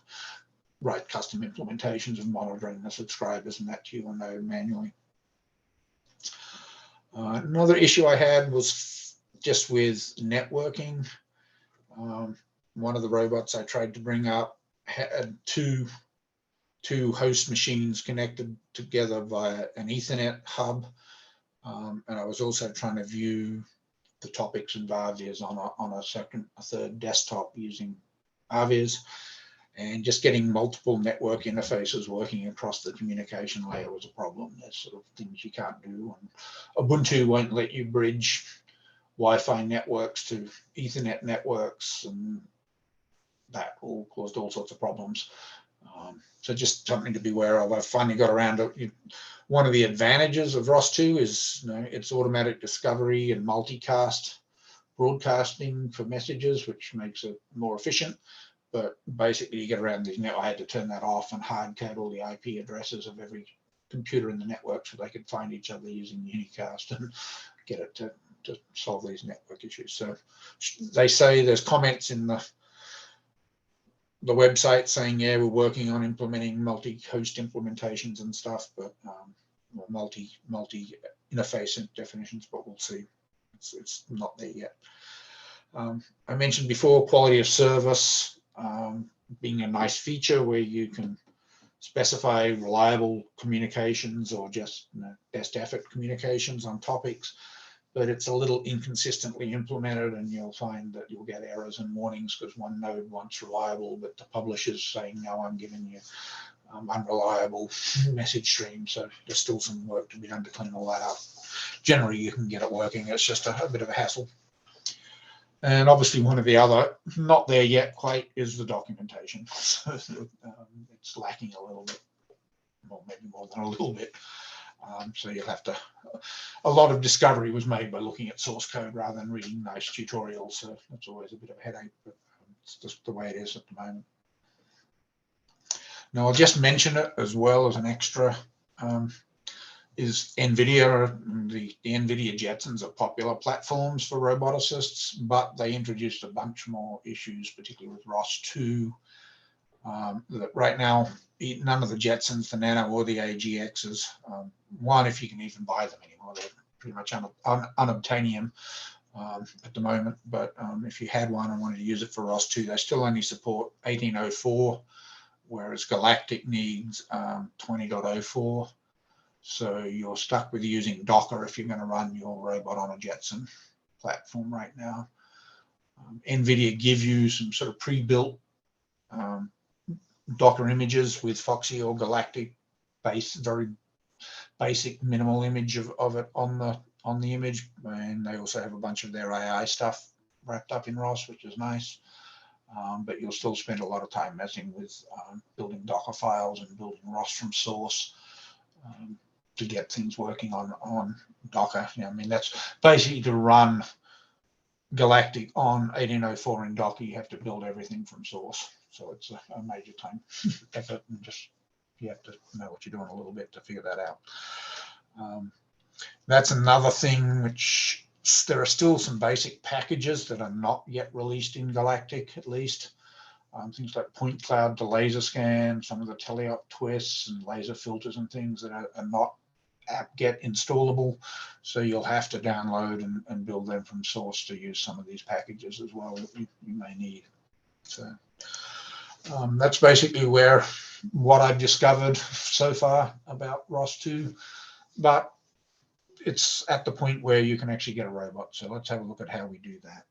write custom implementations of monitoring the subscribers and that to your node manually. Another issue I had was just with networking. One of the robots I tried to bring up had two host machines connected together via an Ethernet hub. And I was also trying to view the topics in RViz on a third desktop using RViz. And just getting multiple network interfaces working across the communication layer was a problem. There's sort of things you can't do. And Ubuntu won't let you bridge Wi-Fi networks to Ethernet networks, and that all caused all sorts of problems. So just something to be aware of. I finally got around to one of the advantages of ROS2 is its automatic discovery and multicast broadcasting for messages, which makes it more efficient. But basically, you get around these I had to turn that off and hard code all the IP addresses of every computer in the network so they could find each other using unicast and get it to solve these network issues. So they say there's comments in the website saying, yeah, we're working on implementing multi-host implementations and stuff, but multi interface definitions, but we'll see. It's not there yet. I mentioned before quality of service being a nice feature where you can specify reliable communications or just best effort communications on topics, but it's a little inconsistently implemented, and you'll find that you'll get errors and warnings because one node wants reliable, but the publisher's saying, no, I'm giving you unreliable message stream. So there's still some work to be done to clean all that up. Generally, you can get it working. It's just a bit of a hassle. And obviously, one of the other, not there yet quite, is the documentation. So, it's lacking a little bit, well, maybe more than a little bit. So you'll have to, a lot of discovery was made by looking at source code rather than reading nice tutorials. So that's always a bit of a headache, but it's just the way it is at the moment. Now, I'll just mention it as well as an extra, is NVIDIA. The NVIDIA Jetsons are popular platforms for roboticists, but they introduced a bunch more issues, particularly with ROS2. That right now, none of the Jetsons, the Nano or the AGXs, one, if you can even buy them anymore, they're pretty much unobtainium at the moment. But if you had one and wanted to use it for ROS2, they still only support 1804, whereas Galactic needs 20.04. So you're stuck with using Docker if you're going to run your robot on a Jetson platform right now. NVIDIA give you some sort of pre-built Docker images with Foxy or Galactic very basic minimal image of it on the image, and they also have a bunch of their AI stuff wrapped up in ROS, which is nice. But you'll still spend a lot of time messing with building Docker files and building ROS from source to get things working on Docker. I mean, that's basically to run Galactic on 1804 in Docker, you have to build everything from source. So it's a major time effort, and just you have to know what you're doing a little bit to figure that out. That's another thing which there are still some basic packages that are not yet released in Galactic, at least. Things like point cloud to laser scan, some of the teleop twists and laser filters and things that are not apt-get installable. So you'll have to download and build them from source to use some of these packages as well that you may need. So that's basically what I've discovered so far about ROS2, but it's at the point where you can actually get a robot. So let's have a look at how we do that.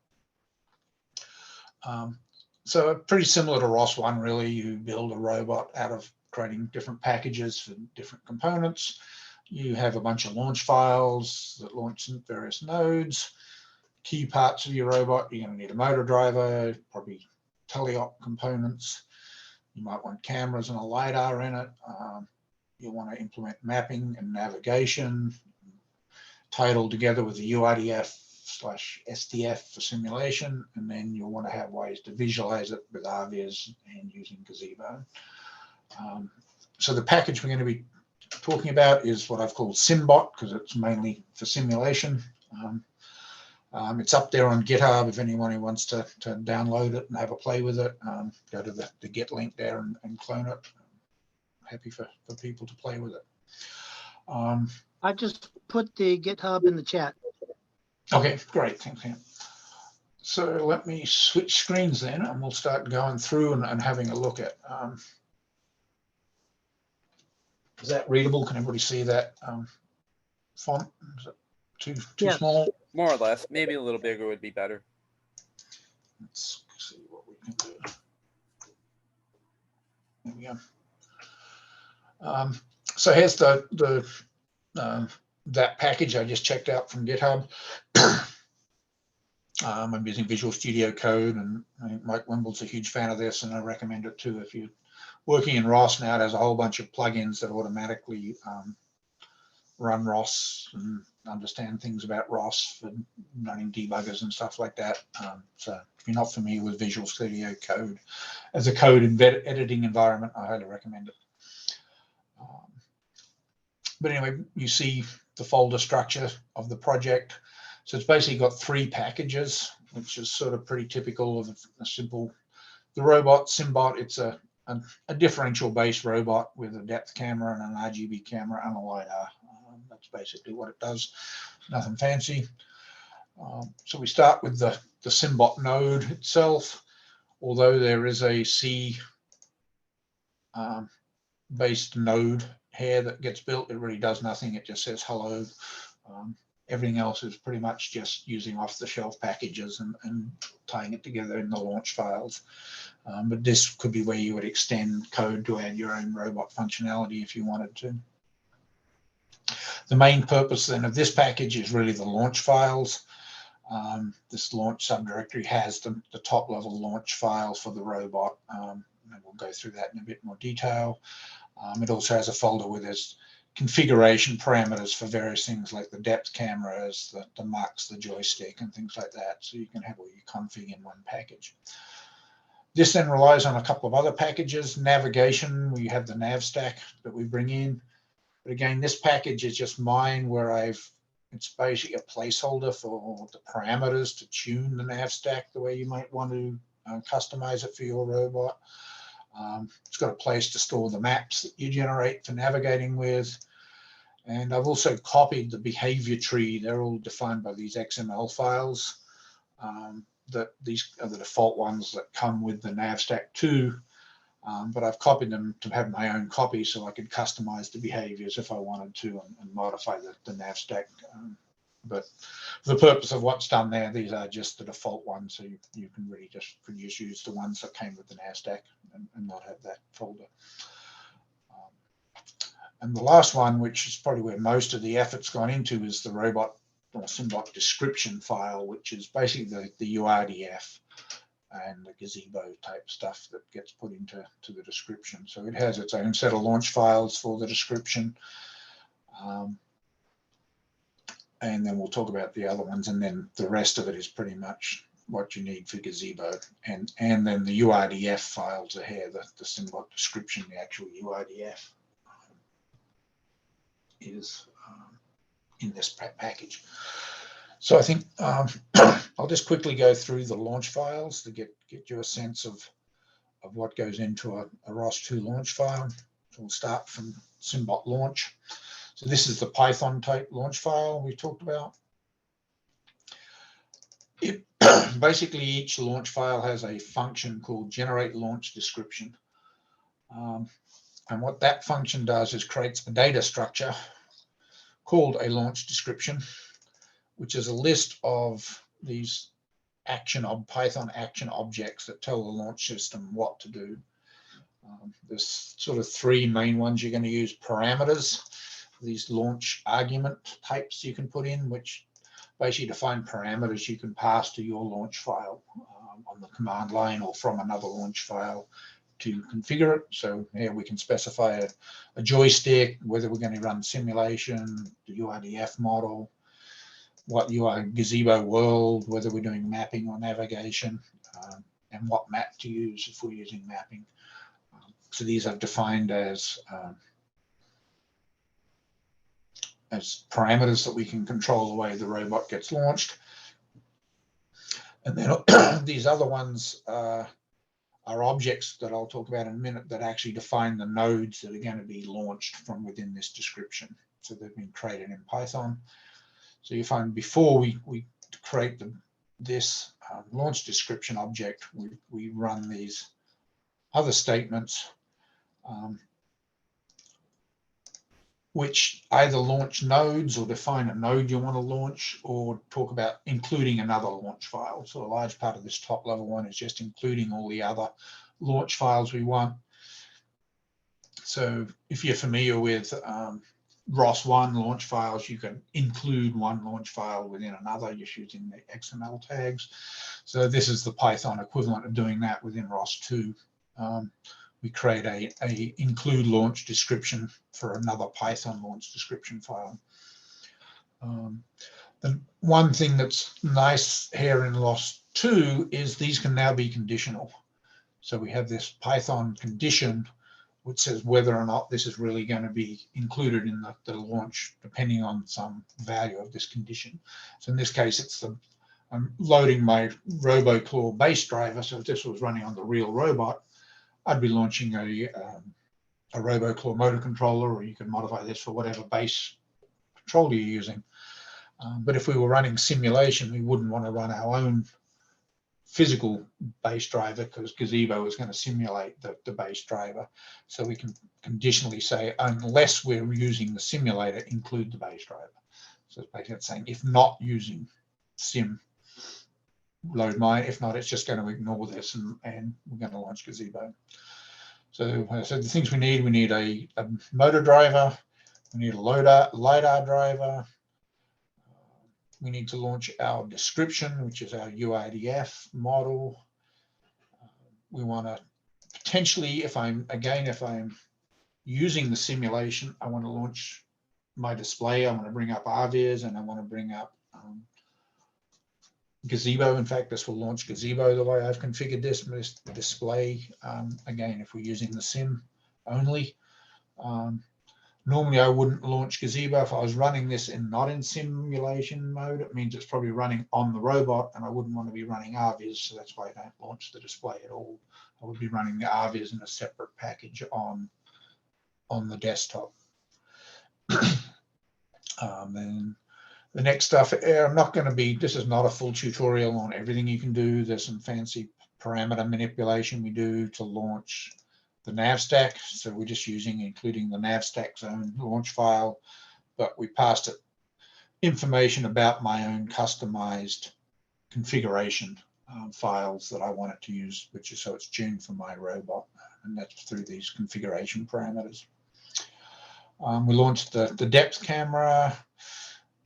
So pretty similar to ROS1, really. You build a robot out of creating different packages for different components. You have a bunch of launch files that launch in various nodes. Key parts of your robot, you're going to need a motor driver, probably teleop components. You might want cameras and a LiDAR in it. You'll want to implement mapping and navigation, titled together with the UIDF/SDF for simulation, and then you'll want to have ways to visualize it with RViz and using Gazebo. So the package we're going to be talking about is what I've called Simbot, because it's mainly for simulation. It's up there on GitHub if anyone who wants to download it and have a play with it. Go to the Git link there and clone it. Happy for people to play with it. I just put the GitHub in the chat. Okay, great. Thanks, Ian. So let me switch screens then, and we'll start going through and having a look at. Is that readable? Can everybody see that font? Is it too small? More or less. Maybe a little bigger would be better. Let's see what we can do. There we go. So here's that package I just checked out from GitHub. I'm using Visual Studio Code, and I think Mike Wimble's a huge fan of this, and I recommend it too. If you're working in ROS now, it has a whole bunch of plugins that automatically run ROS and understand things about ROS for running debuggers and stuff like that. So if you're not familiar with Visual Studio Code as a code editing environment, I highly recommend it. But anyway, you see the folder structure of the project. So it's basically got 3 packages, which is sort of pretty typical of a simple, the robot Simbot. It's a differential based robot with a depth camera and an RGB camera and a LiDAR. That's basically what it does, nothing fancy. So we start with the Simbot node itself. Although there is a C based node here that gets built, it really does nothing. It just says hello. Everything else is pretty much just using off-the-shelf packages and tying it together in the launch files. But this could be where you would extend code to add your own robot functionality if you wanted to. The main purpose then of this package is really the launch files. This launch subdirectory has the top level launch file for the robot. And we'll go through that in a bit more detail. It also has a folder with its configuration parameters for various things like the depth cameras, the mux, the joystick, and things like that. So you can have all your config in one package. This then relies on a couple of other packages. Navigation, we have the Nav Stack that we bring in. But again, this package is just mine where it's basically a placeholder for the parameters to tune the Nav Stack the way you might want to customize it for your robot. It's got a place to store the maps that you generate for navigating with. And I've also copied the behavior tree. They're all defined by these XML files. That these are the default ones that come with the Nav Stack 2. But I've copied them to have my own copy so I could customize the behaviors if I wanted to and modify the Nav Stack. But for the purpose of what's done there, these are just the default ones. So you can really just use the ones that came with the Nav Stack and not have that folder. And the last one, which is probably where most of the effort's gone into, is the robot or Simbot description file, which is basically the URDF and the Gazebo type stuff that gets put into the description. So it has its own set of launch files for the description. And then we'll talk about the other ones, and then the rest of it is pretty much what you need for Gazebo. And then the URDF files are here, the Simbot description, the actual URDF is in this package. So I think I'll just quickly go through the launch files to get you a sense of what goes into a ROS2 launch file. So we'll start from Simbot launch. So this is the Python type launch file we talked about. Basically, each launch file has a function called generate launch description. And what that function does is creates a data structure called a launch description, which is a list of these Python action objects that tell the launch system what to do. There's sort of 3 main ones you're going to use: parameters, these launch argument types you can put in, which basically define parameters you can pass to your launch file on the command line or from another launch file to configure it. So here we can specify a joystick, whether we're going to run simulation, the URDF model, what Gazebo world, whether we're doing mapping or navigation, and what map to use if we're using mapping. So these are defined as parameters that we can control the way the robot gets launched. And then these other ones are objects that I'll talk about in a minute that actually define the nodes that are going to be launched from within this description. So they've been created in Python. So you find before we create this launch description object, we run these other statements which either launch nodes or define a node you want to launch, or talk about including another launch file. So a large part of this top level one is just including all the other launch files we want. So if you're familiar with ROS1 launch files, you can include one launch file within another just using the XML tags. So this is the Python equivalent of doing that within ROS2. We create a include launch description for another Python launch description file. The one thing that's nice here in ROS2 is these can now be conditional. So we have this Python condition which says whether or not this is really going to be included in the launch, depending on some value of this condition. So in this case, it's I'm loading my RoboClaw base driver. So if this was running on the real robot, I'd be launching a RoboClaw motor controller, or you can modify this for whatever base controller you're using. But if we were running simulation, we wouldn't want to run our own physical base driver because Gazebo is going to simulate the base driver. So we can conditionally say, unless we're using the simulator, include the base driver. So it's basically saying, if not using sim, load mine. If not, it's just going to ignore this and we're going to launch Gazebo. So the things we need a motor driver, we need a LiDAR driver, we need to launch our description, which is our UIDF model. We want to potentially, if I'm using the simulation, I want to launch my display. I want to bring up RViz and I want to bring up Gazebo. In fact, this will launch Gazebo the way I've configured this display. Again, if we're using the sim only. Normally, I wouldn't launch Gazebo if I was running this not in simulation mode. It means it's probably running on the robot, and I wouldn't want to be running RViz, so that's why I don't launch the display at all. I would be running the RViz in a separate package on the desktop. Then the next stuff, I'm not going to be, this is not a full tutorial on everything you can do. There's some fancy parameter manipulation we do to launch the Nav Stack. So we're just including the Nav Stack zone launch file, but we passed it information about my own customized configuration files that I want it to use, which is so it's tuned for my robot, and that's through these configuration parameters. We launched the depth camera.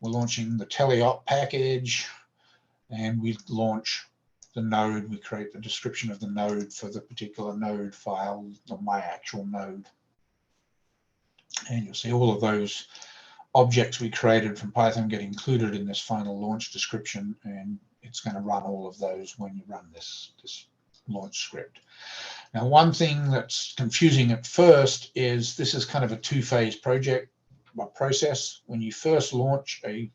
We're launching the teleop package, and we launch the node. We create the description of the node for the particular node file, of my actual node. And you'll see all of those objects we created from Python get included in this final launch description, and it's going to run all of those when you run this launch script. Now, one thing that's confusing at first is this is kind of a two-phase process. When you first launch a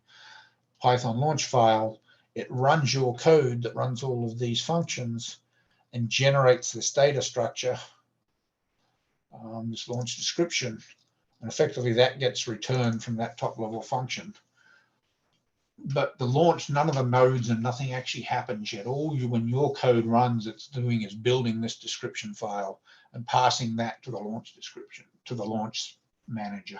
Python launch file, it runs your code that runs all of these functions and generates this data structure, this launch description, and effectively that gets returned from that top level function. But the launch, none of the nodes and nothing actually happens yet. When your code runs, it's doing is building this description file and passing that to the launch description, to the launch manager.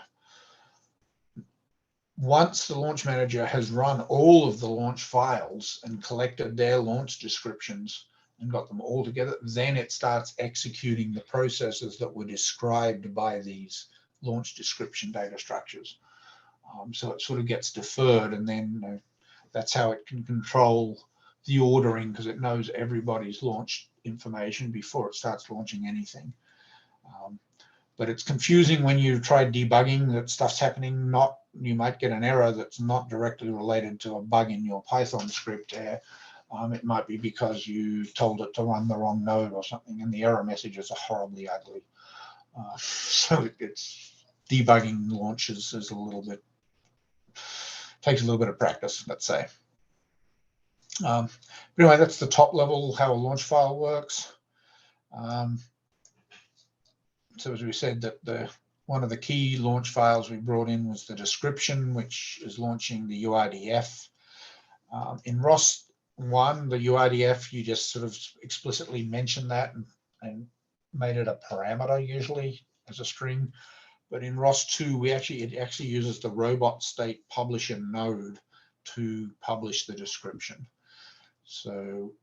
Once the launch manager has run all of the launch files and collected their launch descriptions and got them all together, then it starts executing the processes that were described by these launch description data structures. So it sort of gets deferred, and then that's how it can control the ordering, because it knows everybody's launch information before it starts launching anything. But it's confusing when you try debugging that stuff's happening. You might get an error that's not directly related to a bug in your Python script there. It might be because you told it to run the wrong node or something, and the error messages are horribly ugly. So it's debugging launches is takes a little bit of practice, let's say. But anyway, that's the top level, how a launch file works. So as we said, that one of the key launch files we brought in was the description, which is launching the UIDF. In ROS1, the UIDF, you just sort of explicitly mentioned that and made it a parameter usually as a string. But in ROS2, it actually uses the robot state publisher node to publish the description. So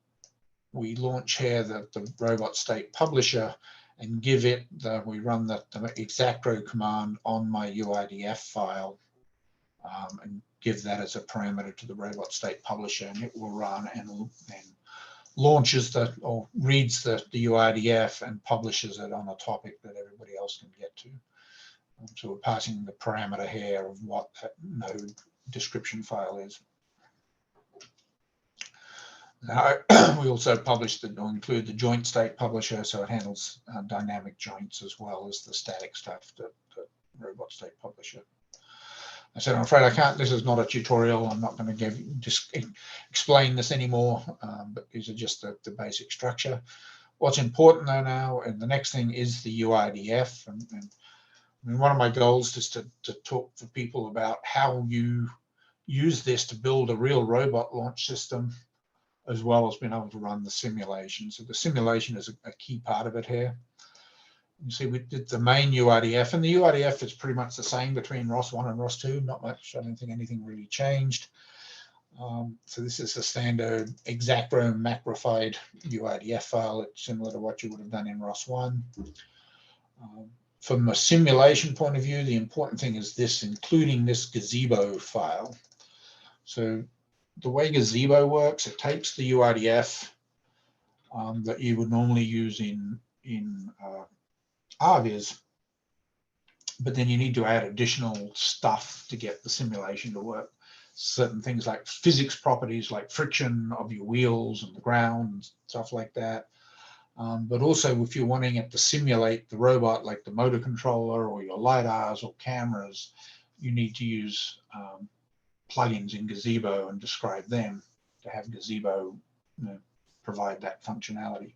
we launch here the robot state publisher and give it we run the exactro command on my UIDF file and give that as a parameter to the robot state publisher, and it will run and launches or reads the UIDF and publishes it on a topic that everybody else can get to. So we're passing the parameter here of what that node description file is. We also published or include the joint state publisher, so it handles dynamic joints as well as the static stuff that robot state publisher. I said, I'm afraid I can't, this is not a tutorial. I'm not going to just explain this anymore, but these are just the basic structure. What's important though now, and the next thing is the UIDF. And I mean, one of my goals is to talk to people about how you use this to build a real robot launch system, as well as being able to run the simulation. So the simulation is a key part of it here. You see, we did the main UIDF, and the UIDF is pretty much the same between ROS1 and ROS2. Not much. I don't think anything really changed. So this is a standard exactro macrofied UIDF file. It's similar to what you would have done in ROS1. From a simulation point of view, the important thing is this, including this Gazebo file. So the way Gazebo works, it takes the UIDF that you would normally use in RViz, but then you need to add additional stuff to get the simulation to work. Certain things like physics properties, like friction of your wheels and the ground and stuff like that. But also if you're wanting it to simulate the robot, like the motor controller or your LiDARs or cameras, you need to use plugins in Gazebo and describe them to have Gazebo provide that functionality.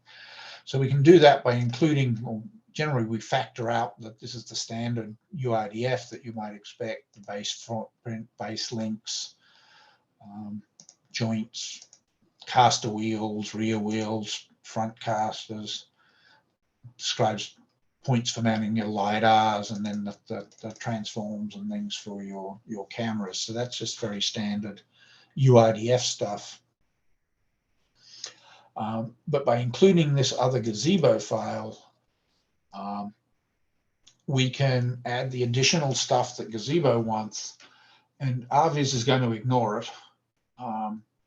So we can do that by including, well, generally we factor out that this is the standard UIDF that you might expect, the base footprint, base links, joints, caster wheels, rear wheels, front casters, describes points for mounting your LiDARs, and then the transforms and things for your cameras. So that's just very standard UIDF stuff. But by including this other Gazebo file, we can add the additional stuff that Gazebo wants, and RViz is going to ignore it.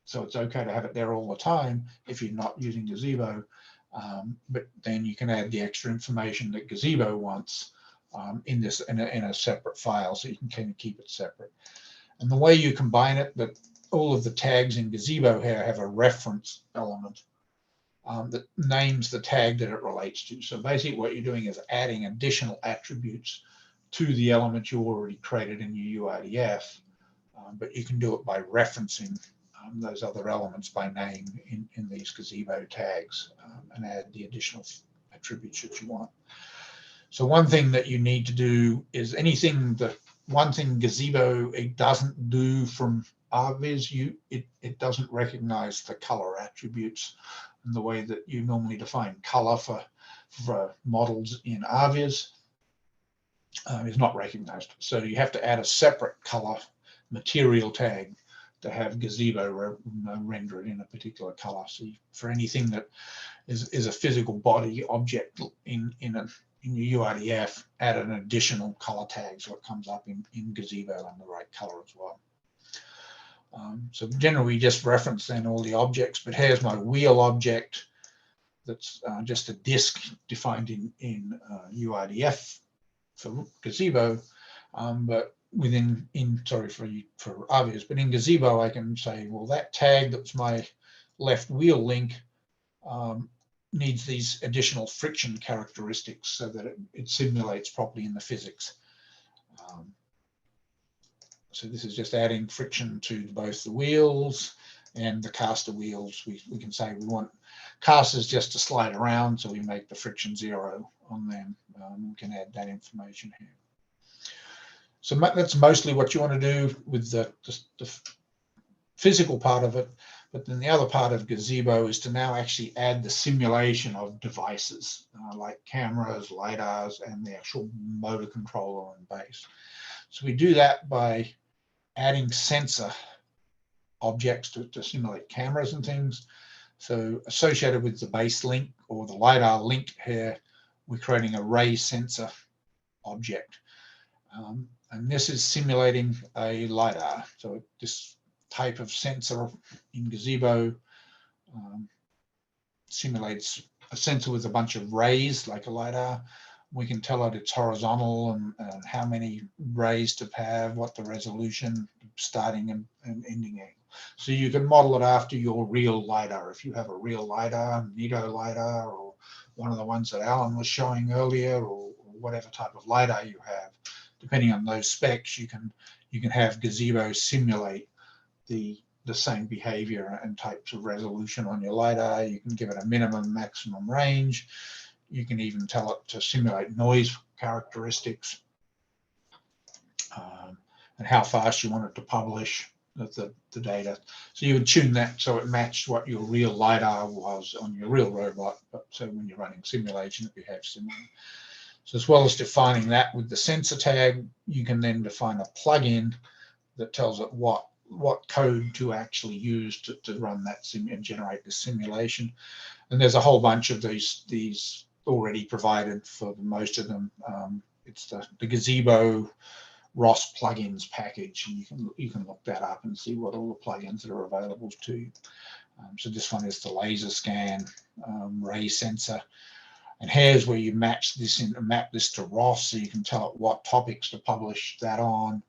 So it's okay to have it there all the time if you're not using Gazebo, but then you can add the extra information that Gazebo wants in a separate file, so you can kind of keep it separate. And the way you combine it, that all of the tags in Gazebo here have a reference element that names the tag that it relates to. So basically what you're doing is adding additional attributes to the element you already created in your UIDF, but you can do it by referencing those other elements by name in these Gazebo tags and add the additional attributes that you want. So one thing that you need to do is one thing Gazebo, it doesn't do from RViz, it doesn't recognize the color attributes in the way that you normally define color for models in RViz is not recognized. So you have to add a separate color material tag to have Gazebo render it in a particular color. So for anything that is a physical body object in your UIDF, add an additional color tag so it comes up in Gazebo in the right color as well. So generally we just reference then all the objects, but here's my wheel object that's just a disk defined in UIDF for Gazebo, but for RViz, but in Gazebo I can say, well, that tag that's my left wheel link needs these additional friction characteristics so that it simulates properly in the physics. So this is just adding friction to both the wheels and the caster wheels. We can say we want casters just to slide around, so we make the friction 0 on them. We can add that information here. So that's mostly what you want to do with the physical part of it. But then the other part of Gazebo is to now actually add the simulation of devices like cameras, LiDARs, and the actual motor controller and base. So we do that by adding sensor objects to simulate cameras and things. So associated with the base link or the LiDAR link here, we're creating a ray sensor object. And this is simulating a LiDAR. So this type of sensor in Gazebo simulates a sensor with a bunch of rays like a LiDAR. We can tell it it's horizontal and how many rays to have, what the resolution, starting and ending angle. So you can model it after your real LiDAR. If you have a real LiDAR, Neato LiDAR, or one of the ones that Alan was showing earlier, or whatever type of LiDAR you have, depending on those specs, you can have Gazebo simulate the same behavior and types of resolution on your LiDAR. You can give it a minimum, maximum range. You can even tell it to simulate noise characteristics, and how fast you want it to publish the data. So you would tune that so it matched what your real LiDAR was on your real robot, but so when you're running simulation, it behaves similarly. So as well as defining that with the sensor tag, you can then define a plugin that tells it what code to actually use to run that and generate the simulation. And there's a whole bunch of these already provided for most of them. It's the Gazebo ROS plugins package, and you can look that up and see what all the plugins that are available to you. So this one is the laser scan, ray sensor, and here's where you match this in, map this to ROS, so you can tell it what topics to publish that on,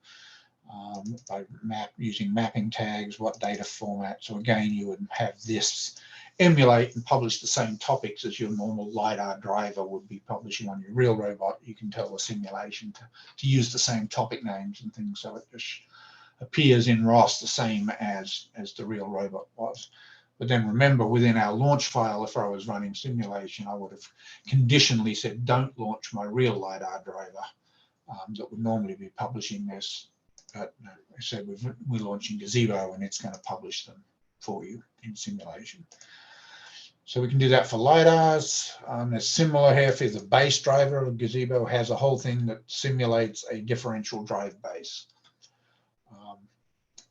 by using mapping tags, what data format. So again, you would have this emulate and publish the same topics as your normal LiDAR driver would be publishing on your real robot. You can tell the simulation to use the same topic names and things, so it just appears in ROS the same as the real robot was. But then remember, within our launch file, if I was running simulation, I would have conditionally said, don't launch my real LiDAR driver that would normally be publishing this. But I said we're launching Gazebo, and it's going to publish them for you in simulation. So we can do that for LiDARs. There's similar here for the base driver of Gazebo. Has a whole thing that simulates a differential drive base.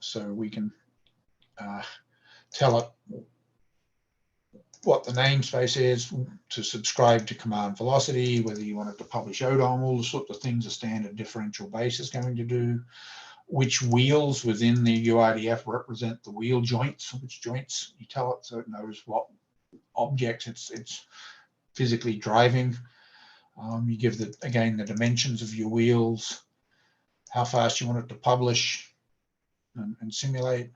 So we can tell it what the namespace is to subscribe to command velocity, whether you want it to publish ODOM, all the sorts of things a standard differential base is going to do, which wheels within the UIDF represent the wheel joints, which joints you tell it so it knows what objects it's physically driving. You give again the dimensions of your wheels, how fast you want it to publish and simulate.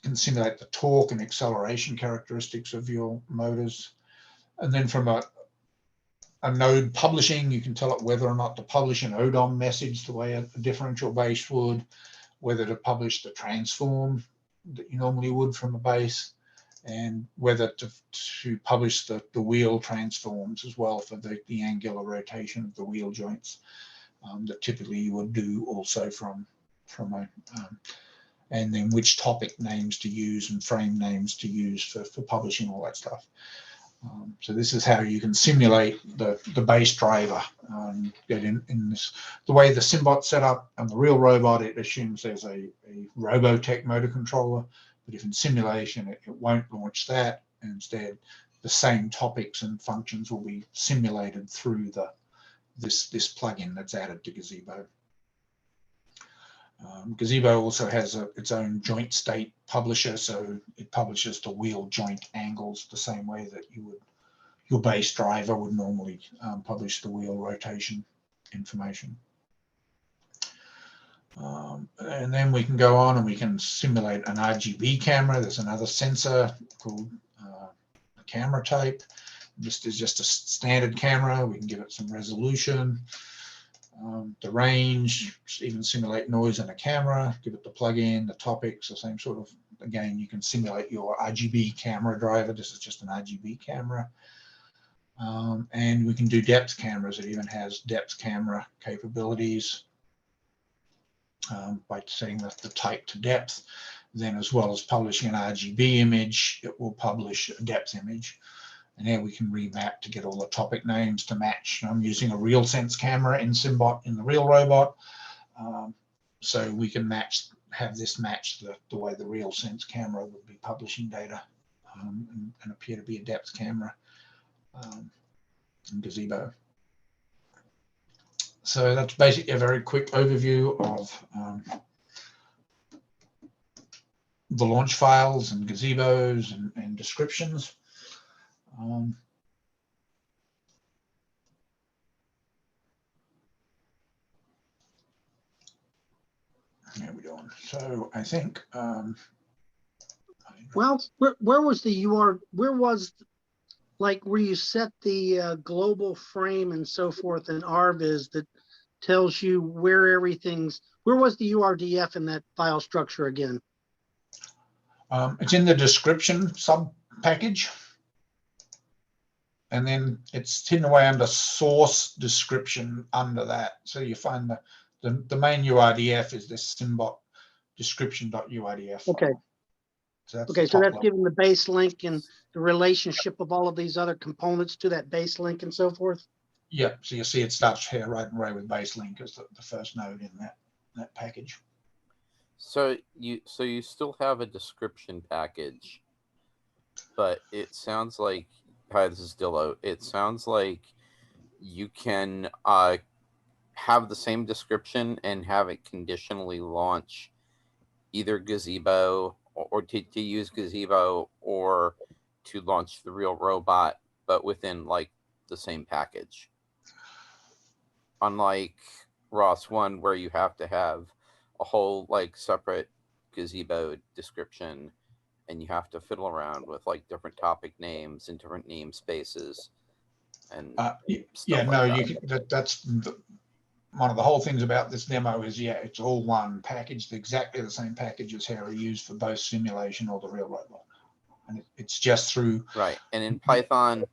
You can simulate the torque and acceleration characteristics of your motors. And then from a node publishing, you can tell it whether or not to publish an ODOM message the way a differential base would, whether to publish the transform that you normally would from a base, and whether to publish the wheel transforms as well for the angular rotation of the wheel joints that typically you would do also from a and then which topic names to use and frame names to use for publishing all that stuff. So this is how you can simulate the base driver. In this, the way the Simbot's set up on the real robot, it assumes there's a Robotech motor controller, but if in simulation, it won't launch that. Instead, the same topics and functions will be simulated through this plugin that's added to Gazebo. Gazebo also has its own joint state publisher, so it publishes the wheel joint angles the same way that your base driver would normally publish the wheel rotation information. And then we can go on and we can simulate an RGB camera. There's another sensor called a camera type. This is just a standard camera. We can give it some resolution. The range, even simulate noise in a camera, give it the plug-in, the topics, the same sort of, again, you can simulate your RGB camera driver. This is just an RGB camera. And we can do depth cameras. It even has depth camera capabilities by setting the type to depth. Then as well as publishing an RGB image, it will publish a depth image. And here we can remap to get all the topic names to match. I'm using a RealSense camera in Simbot in the real robot. So we can have this match the way the RealSense camera would be publishing data and appear to be a depth camera in Gazebo. So that's basically a very quick overview of the launch files and gazebos and descriptions. How are we doing? So I think Well, where was the UR, where was, like, where you set the global frame and so forth in RViz that tells you where everything's, where was the URDF in that file structure again? It's in the description sub package. And then it's hidden away under source description under that. So you find the main URDF is this Simbot description.urdf file. Okay. So that's Okay, so that's giving the base link and the relationship of all of these other components to that base link and so forth? Yeah, so you see it starts here right away with base link as the first node in that package. So you still have a description package, but it sounds like, hi, this is Dillo. It sounds like you can have the same description and have it conditionally launch either Gazebo or to use Gazebo or to launch the real robot, but within like the same package. Unlike ROS1, where you have to have a whole like separate Gazebo description, and you have to fiddle around with like different topic names and different namespaces. And yeah, no, you can, that's one of the whole things about this demo is, yeah, it's all one package, exactly the same package as Harry used for both simulation or the real robot. And it's just through right. And in Python,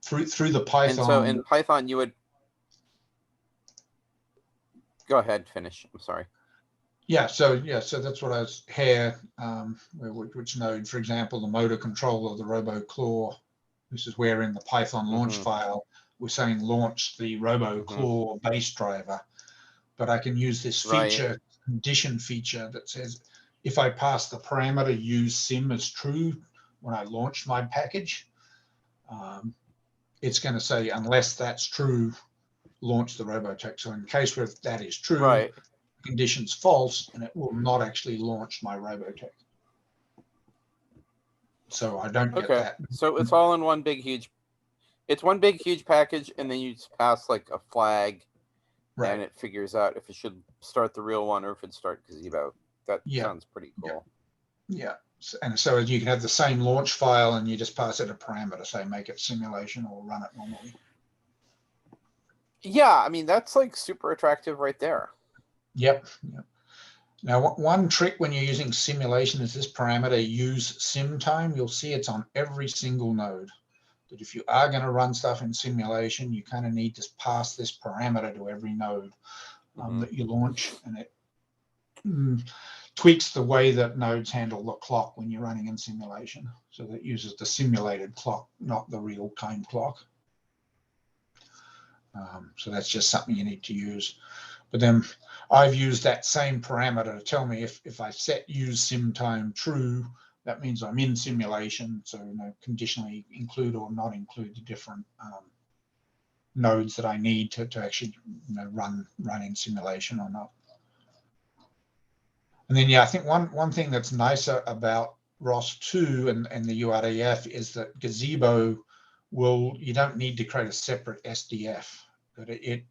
through the Python. And so in Python, you would go ahead, finish. I'm sorry. Yeah, so that's what I was here. Which node, for example, the motor control of the RoboClaw. This is where in the Python launch file we're saying launch the RoboClaw base driver, but I can use this feature, condition feature, that says if I pass the parameter use sim as true when I launch my package, it's going to say unless that's true, launch the Robotech. So in case where that is true, the condition's false, and it will not actually launch my Robotech. So I don't get that. So it's all in one big huge. It's one big huge package, and then you just pass like a flag, and it figures out if it should start the real one or if it start Gazebo. That sounds pretty cool. Yeah, and so you can have the same launch file, and you just pass it a parameter, say make it simulation or run it normally. Yeah, I mean that's like super attractive right there. Yep. Now, one trick when you're using simulation is this parameter use sim time. You'll see it's on every single node. That if you are going to run stuff in simulation, you kind of need to pass this parameter to every node that you launch, and it tweaks the way that nodes handle the clock when you're running in simulation. So that uses the simulated clock, not the real time clock. So that's just something you need to use. But then I've used that same parameter to tell me if I set use sim time true, that means I'm in simulation. So conditionally include or not include the different nodes that I need to actually run in simulation or not. And then I think one thing that's nicer about ROS2 and the URDF is that Gazebo you don't need to create a separate SDF. That it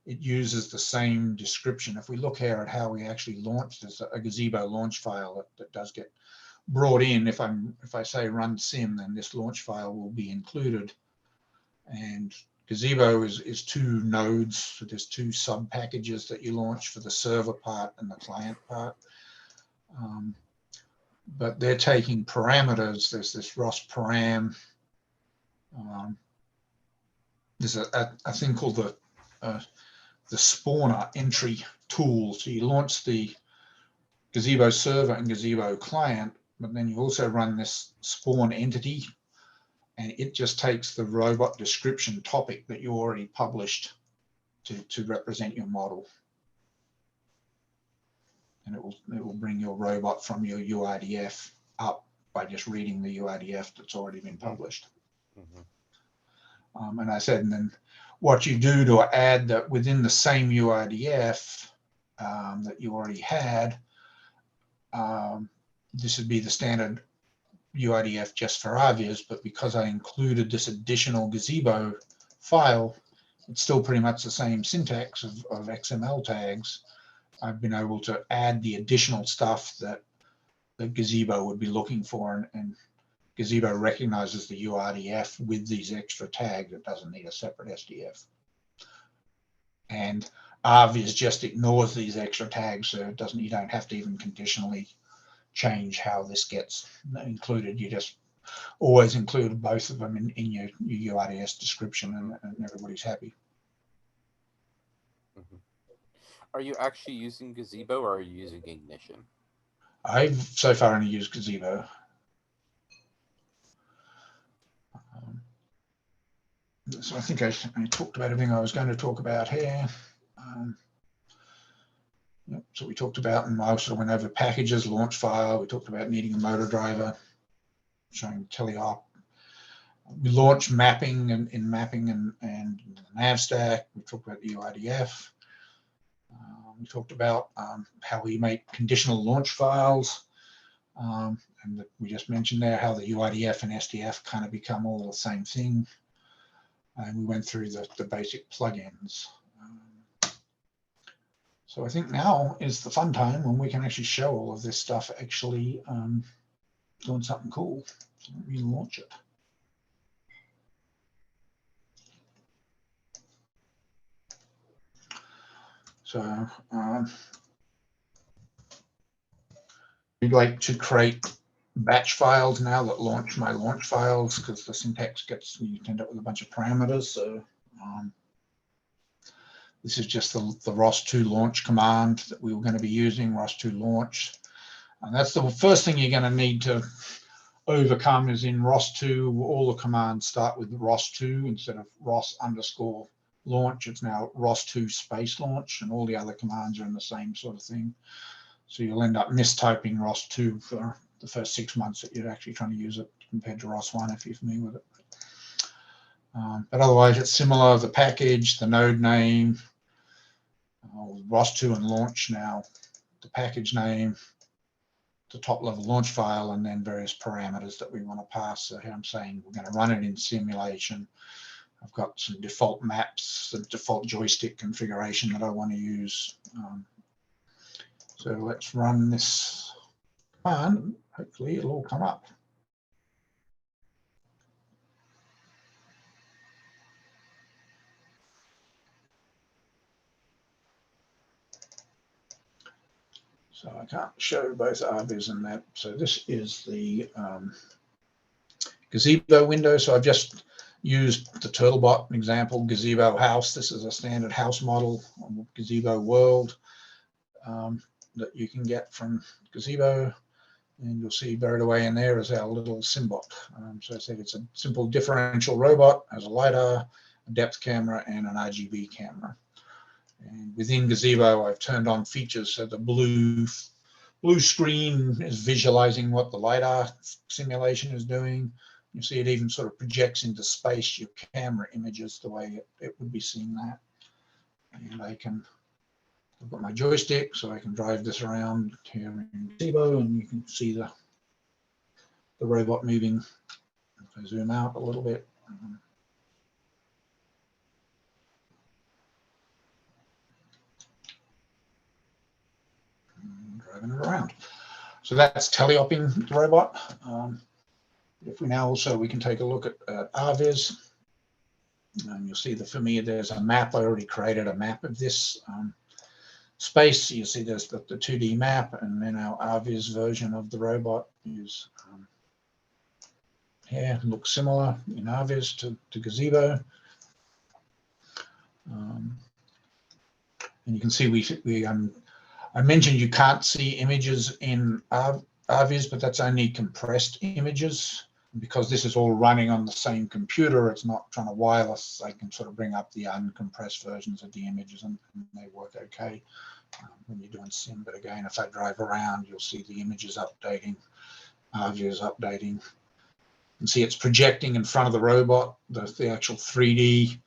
uses the same description. If we look here at how we actually launched, there's a Gazebo launch file that does get brought in. If I say run sim, then this launch file will be included. And Gazebo is two nodes, so there's two sub packages that you launch for the server part and the client part. But they're taking parameters. There's this ROS param. There's a thing called the spawner entry tool. So you launch the Gazebo server and Gazebo client, but then you also run this spawn entity, and it just takes the robot description topic that you already published to represent your model. And it will bring your robot from your URDF up by just reading the URDF that's already been published. And I said, and then what you do to add that within the same URDF that you already had, this would be the standard URDF just for RViz, but because I included this additional Gazebo file, it's still pretty much the same syntax of XML tags. I've been able to add the additional stuff that Gazebo would be looking for, and Gazebo recognizes the URDF with these extra tags. It doesn't need a separate SDF. And RViz just ignores these extra tags, so it doesn't. You don't have to even conditionally change how this gets included. You just always include both of them in your URDS description, and everybody's happy. Are you actually using Gazebo or are you using Ignition? I've so far only used Gazebo. So I think I talked about everything I was going to talk about here. Yep, so we talked about, and I also went over packages, launch file. We talked about needing a motor driver, showing teleop. We launched mapping and in mapping and Nav Stack. We talked about the URDF. We talked about how we make conditional launch files. And we just mentioned there how the URDF and SDF kind of become all the same thing. And we went through the basic plugins. So I think now is the fun time when we can actually show all of this stuff actually doing something cool. So let me launch it. So we'd like to create batch files now that launch my launch files, because the syntax gets, you end up with a bunch of parameters. So this is just the ROS2 launch command that we were going to be using, ROS2 launch. And that's the first thing you're going to need to overcome is in ROS2, all the commands start with ROS2 instead of ROS_launch. It's now ROS2 space launch, and all the other commands are in the same sort of thing. So you'll end up mistyping ROS2 for the first 6 months that you're actually trying to use it compared to ROS1 if you're familiar with it. But otherwise it's similar, the package, the node name, ROS2 and launch now, the package name, the top level launch file, and then various parameters that we want to pass. So here I'm saying we're going to run it in simulation. I've got some default maps, the default joystick configuration that I want to use. So let's run this command. Hopefully it'll all come up. So I can't show both RViz and that. So this is the Gazebo window. So I've just used the Turtlebot example, Gazebo house. This is a standard house model on Gazebo world that you can get from Gazebo. And you'll see buried away in there is our little Simbot. So I said it's a simple differential robot, has a LiDAR, a depth camera, and an RGB camera. And within Gazebo, I've turned on features. So the blue screen is visualizing what the LiDAR simulation is doing. You see it even sort of projects into space your camera images the way it would be seeing that. And I've got my joystick, so I can drive this around here in Gazebo, and you can see the robot moving. If I zoom out a little bit. Driving it around. So that's teleoping the robot. If we now also, we can take a look at RViz. And you'll see for me, there's a map. I already created a map of this space. You see there's the 2D map, and then our RViz version of the robot is here. Looks similar in RViz to Gazebo. And you can see I mentioned you can't see images in RViz, but that's only compressed images. Because this is all running on the same computer, it's not trying to wireless. I can sort of bring up the uncompressed versions of the images, and they work okay when you're doing sim. But again, if I drive around, you'll see the images updating, RViz updating. You can see it's projecting in front of the robot, the actual 3D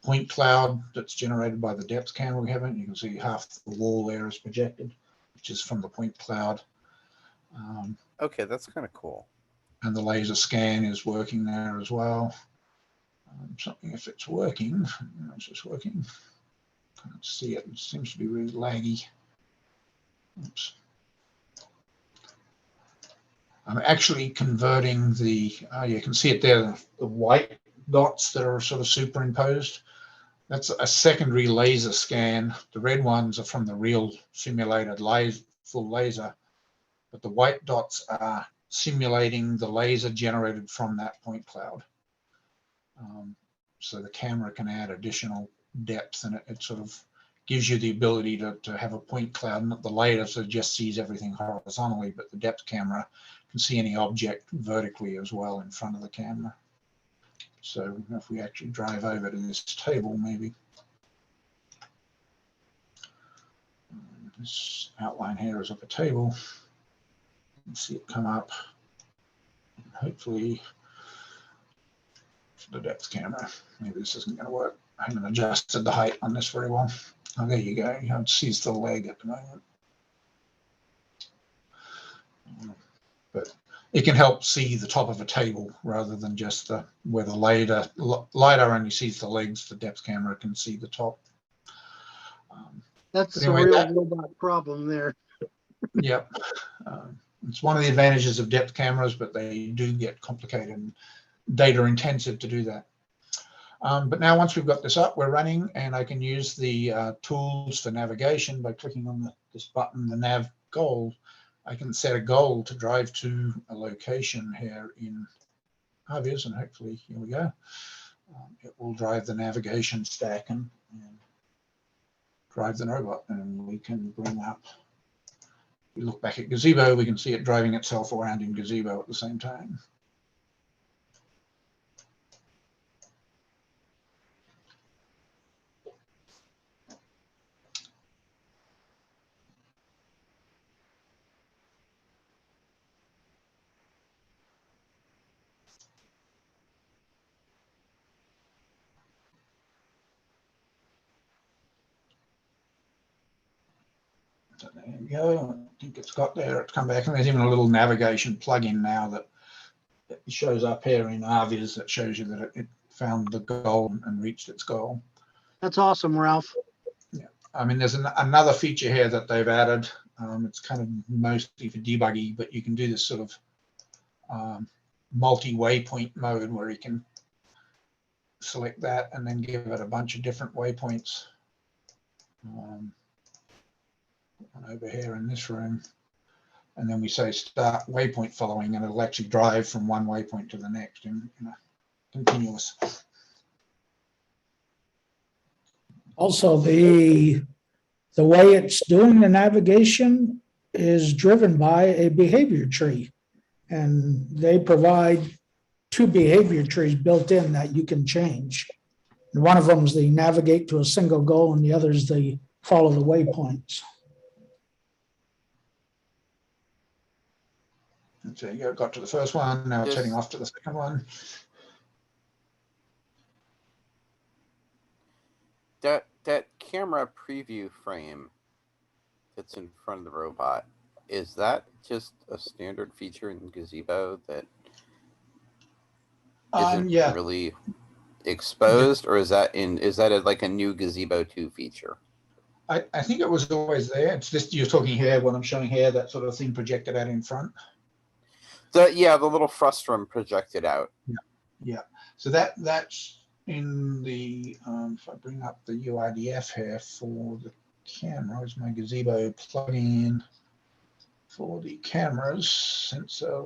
point cloud that's generated by the depth camera we have. You can see half the wall there is projected, which is from the point cloud. Okay, that's kind of cool. And the laser scan is working there as well. Something if it's working, it's just working. Can't see it. It seems to be really laggy. Oops. I'm actually converting the, you can see it there, the white dots that are sort of superimposed. That's a secondary laser scan. The red ones are from the real simulated full laser, but the white dots are simulating the laser generated from that point cloud. So the camera can add additional depth, and it sort of gives you the ability to have a point cloud. Not the laser just sees everything horizontally, but the depth camera can see any object vertically as well in front of the camera. So if we actually drive over to this table, maybe this outline here is of a table. You can see it come up. Hopefully, the depth camera. Maybe this isn't going to work. I haven't adjusted the height on this very well. Oh, there you go. You can see the leg at the moment. But it can help see the top of a table rather than just where the LiDAR only sees the legs. The depth camera can see the top. That's the anyway, real robot problem there. Yep. It's one of the advantages of depth cameras, but they do get complicated and data intensive to do that. But now once we've got this up, we're running, and I can use the tools for navigation by clicking on this button, the nav goal. I can set a goal to drive to a location here in Harvey's, and hopefully, here we go. It will drive the navigation stack and drive the robot, and we can bring up, we look back at Gazebo, we can see it driving itself around in Gazebo at the same time. So there you go. I think it's got there. It's come back, and there's even a little navigation plugin now that shows up here in RVs that shows you that it found the goal and reached its goal. That's awesome, Ralph. Yeah, I mean, there's another feature here that they've added. It's kind of mostly for debugging, but you can do this sort of multi-waypoint mode where you can select that and then give it a bunch of different waypoints. Over here in this room, and then we say start waypoint following, and it'll actually drive from one waypoint to the next in a continuous. Also, the way it's doing the navigation is driven by a behavior tree, and they provide 2 behavior trees built in that you can change. And one of them is the navigate to a single goal, and the other is the follow the waypoints. And so you got to the first one, now it's heading off to the second one. That camera preview frame that's in front of the robot, is that just a standard feature in Gazebo that isn't really exposed, or is that like a new Gazebo 2 feature? I think it was always there. It's just you're talking here, what I'm showing here, that sort of thing projected out in front. Yeah, the little frustum projected out. Yeah. So that's in the, if I bring up the UIDF here for the camera, is my Gazebo plugin for the cameras, sensor,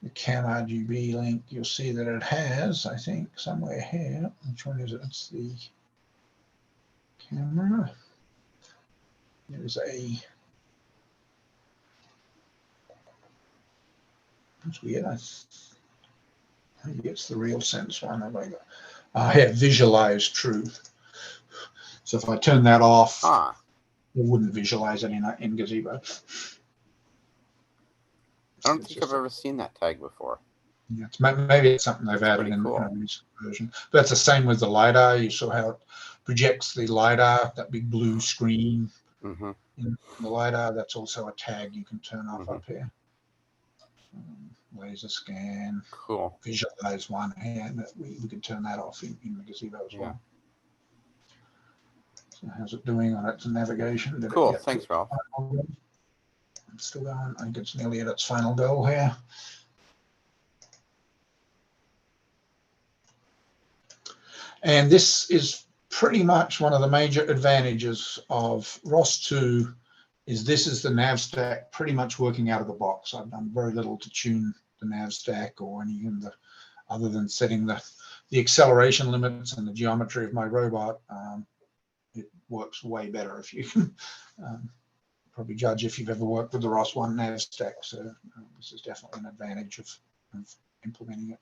the CAM RGB link, you'll see that it has, I think, somewhere here. Which one is it? It's the camera. There's a, that's weird. Maybe it's the real sense one. I have visualized truth. So if I turn that off, it wouldn't visualize it in Gazebo. I don't think I've ever seen that tag before. Yeah, maybe it's something they've added in the recent version. But that's the same with the LiDAR. You saw how it projects the LiDAR, that big blue screen in the LiDAR. That's also a tag you can turn off up here. Laser scan. Cool. Visualize one, and we can turn that off in the Gazebo as well. how's it doing on its navigation? Did it Cool. get to Thanks, its Ralph. final goal? It's still going. I think it's nearly at its final goal here. And this is pretty much one of the major advantages of ROS2 is this is the nav stack pretty much working out of the box. I've done very little to tune the nav stack or any of the other than setting the acceleration limits and the geometry of my robot. It works way better if you probably judge if you've ever worked with the ROS1 nav stack. So this is definitely an advantage of implementing it.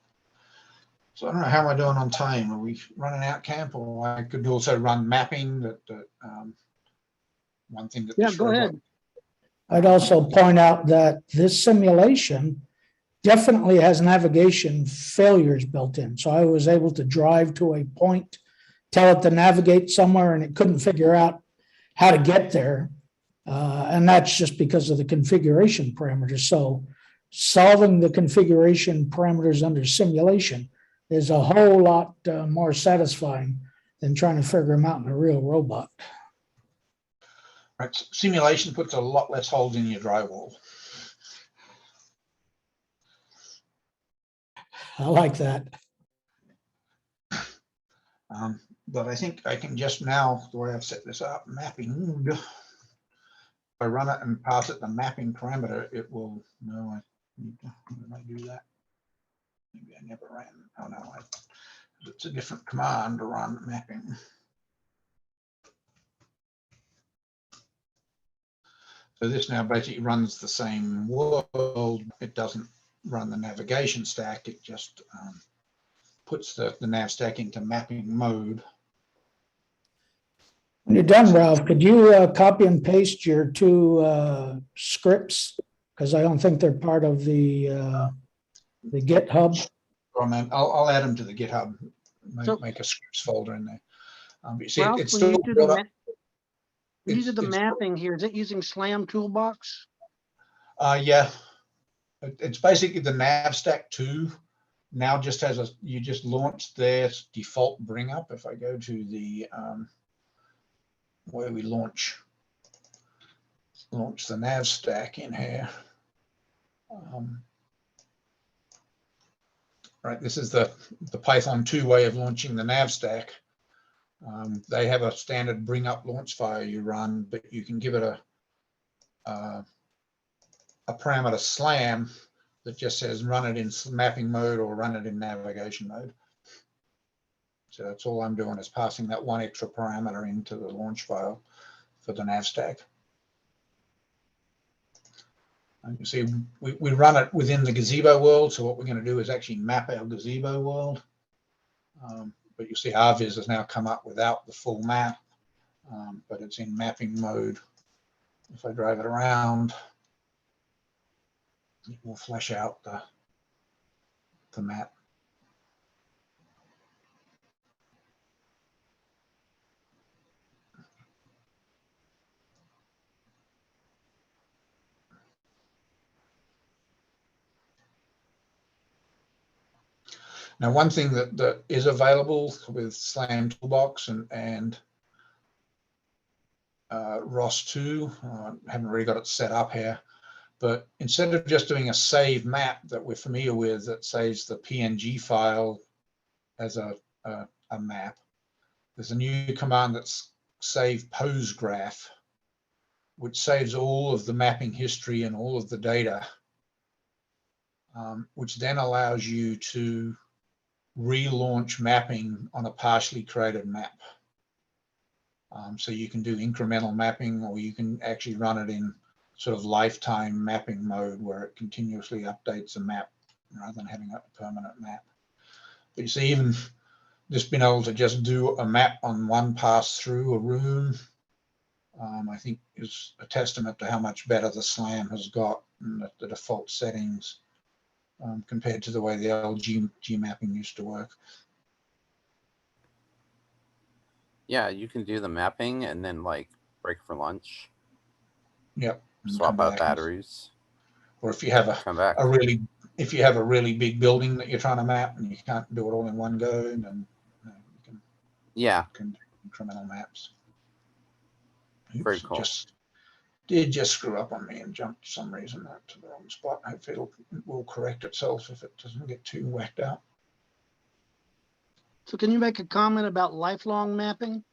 So I don't know how am I doing on time. Are we running out, Camp? Or I could also run mapping. One thing that Yeah, this go robot- ahead. I'd also point out that this simulation definitely has navigation failures built in. So I was able to drive to a point, tell it to navigate somewhere, and it couldn't figure out how to get there. And that's just because of the configuration parameters. So solving the configuration parameters under simulation is a whole lot more satisfying than trying to figure them out in a real robot. Right, simulation puts a lot less holes in your drywall. I like that. But I think I can just now, the way I've set this up, mapping. If I run it and pass it the mapping parameter, it will know I need to, how did I do that? Maybe I never ran. Oh no, it's a different command to run mapping. So this now basically runs the same world. It doesn't run the navigation stack. It just puts the nav stack into mapping mode. When you're done, Ralph, could you copy and paste your two scripts? Because I don't think they're part of the GitHub. I'll add them to the GitHub. So- Make a scripts folder in there. You see, Ralph, it's when still you do built the up. when you do the It's- mapping here, is it using SLAM toolbox? Yeah, it's basically the Nav Stack 2 now just has a, you just launch their default bring up. If I go to the where we launch the Nav Stack in here. Right, this is the Python 2 way of launching the Nav Stack. They have a standard bring up launch file you run, but you can give it a parameter slam that just says run it in mapping mode or run it in navigation mode. So that's all I'm doing is passing that one extra parameter into the launch file for the nav stack. And you see, we run it within the gazebo world. So what we're going to do is actually map our gazebo world. But you see RViz has now come up without the full map, but it's in mapping mode. If I drive it around, it will flesh out the map. Now, one thing that is available with SLAM Toolbox and ROS2, I haven't really got it set up here, but instead of just doing a save map that we're familiar with that saves the PNG file as a map, there's a new command that's save pose graph, which saves all of the mapping history and all of the data, which then allows you to relaunch mapping on a partially created map. So you can do incremental mapping, or you can actually run it in sort of lifetime mapping mode where it continuously updates a map rather than having a permanent map. But you see, even just being able to just do a map on one pass through a room, I think is a testament to how much better the SLAM has got and the default settings compared to the way the old G mapping used to work. Yeah, you can do the mapping and then like break for lunch. Yep. Swap out batteries. Or if you have come back. a really big building that you're trying to map and you can't do it all in one go, then you can do incremental maps. Very Oops, cool. Just screw up on me and jump for some reason to the wrong spot. Hopefully it will correct itself if it doesn't get too whacked out. So can you make a comment about lifelong mapping?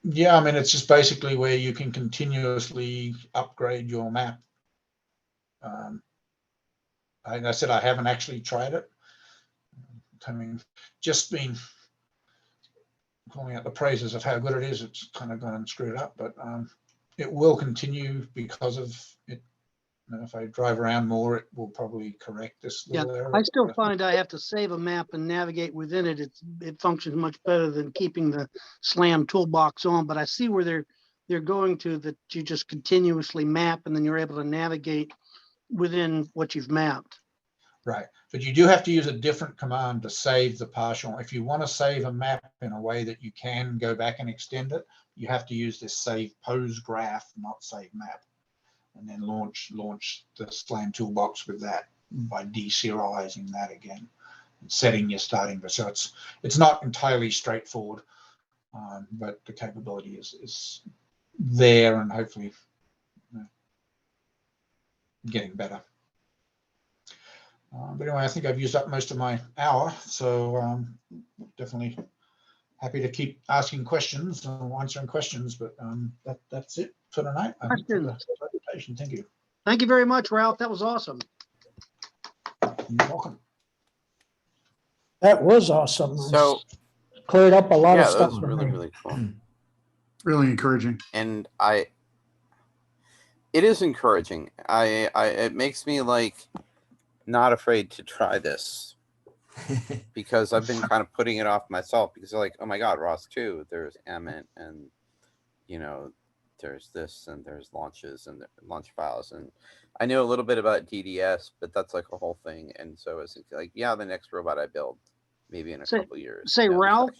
Yeah, I mean, it's just basically where you can continuously upgrade your map. Like I said, I haven't actually tried it. I mean, just been calling out the praises of how good it is. It's kind of gone and screwed up, but it will continue because of it. You know, if I drive around more, it will probably correct this little error. I still find I have to save a map and navigate within it. It functions much better than keeping the SLAM toolbox on, but I see where they're going to, that you just continuously map and then you're able to navigate within what you've mapped. Right, but you do have to use a different command to save the partial. If you want to save a map in a way that you can go back and extend it, you have to use this save pose graph, not save map, and then launch the SLAM toolbox with that by deserializing that again and setting your starting. So it's not entirely straightforward, but the capability is there and hopefully getting better. But anyway, I think I've used up most of my hour, so definitely happy to keep asking questions and answering questions. But that's it for tonight. I think for the presentation. Thank you. Thank you very much, Ralph. That was awesome. You're welcome. That was awesome. So cleared up a lot of that stuff was for really, me. really cool. Really encouraging. And it is encouraging. It makes me like not afraid to try this because I've been kind of putting it off myself because like, oh my God, ROS2, there's Amit and, you know, there's this and there's launches and launch files. And I know a little bit about DDS, but that's like a whole thing. And so it's like, yeah, the next robot I build, maybe in a couple years. Say, Ralph,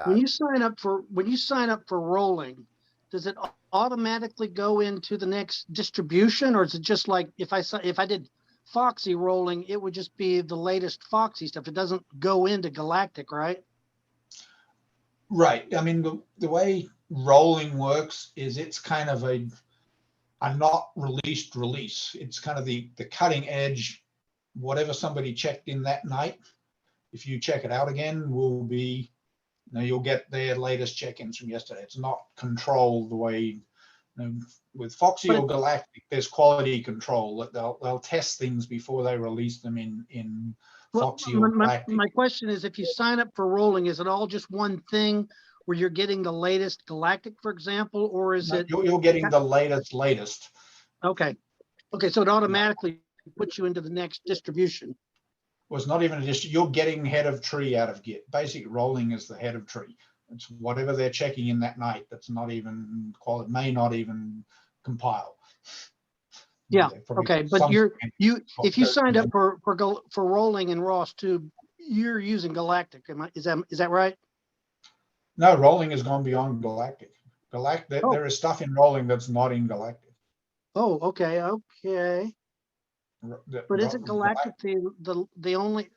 when you sign up for rolling, does it automatically go into the next distribution, or is it just like if I did Foxy rolling, it would just be the latest Foxy stuff? It doesn't go into Galactic, right? Right. I mean, the way rolling works is it's kind of a not released release. It's kind of the cutting edge. Whatever somebody checked in that night, if you check it out again, will be, you know, you'll get their latest check-ins from yesterday. It's not controlled the way, you know, with Foxy or Galactic, there's quality control. They'll test things before they release them in Foxy or Galactic. My question is, if you sign up for rolling, is it all just one thing where you're getting the latest Galactic, for example, or is it? You're getting the latest. Okay. Okay, so it automatically puts you into the next distribution. Well, it's not even a distribution. You're getting head of tree out of Git. Basic rolling is the head of tree. It's whatever they're checking in that night. That's not even quality, may not even compile. Yeah. Okay. But if you signed up for rolling in ROS2, you're using Galactic. Is that right? No, rolling has gone beyond Galactic. There is stuff in rolling that's not in Galactic. Oh, okay. Okay. But isn't Galactic the only?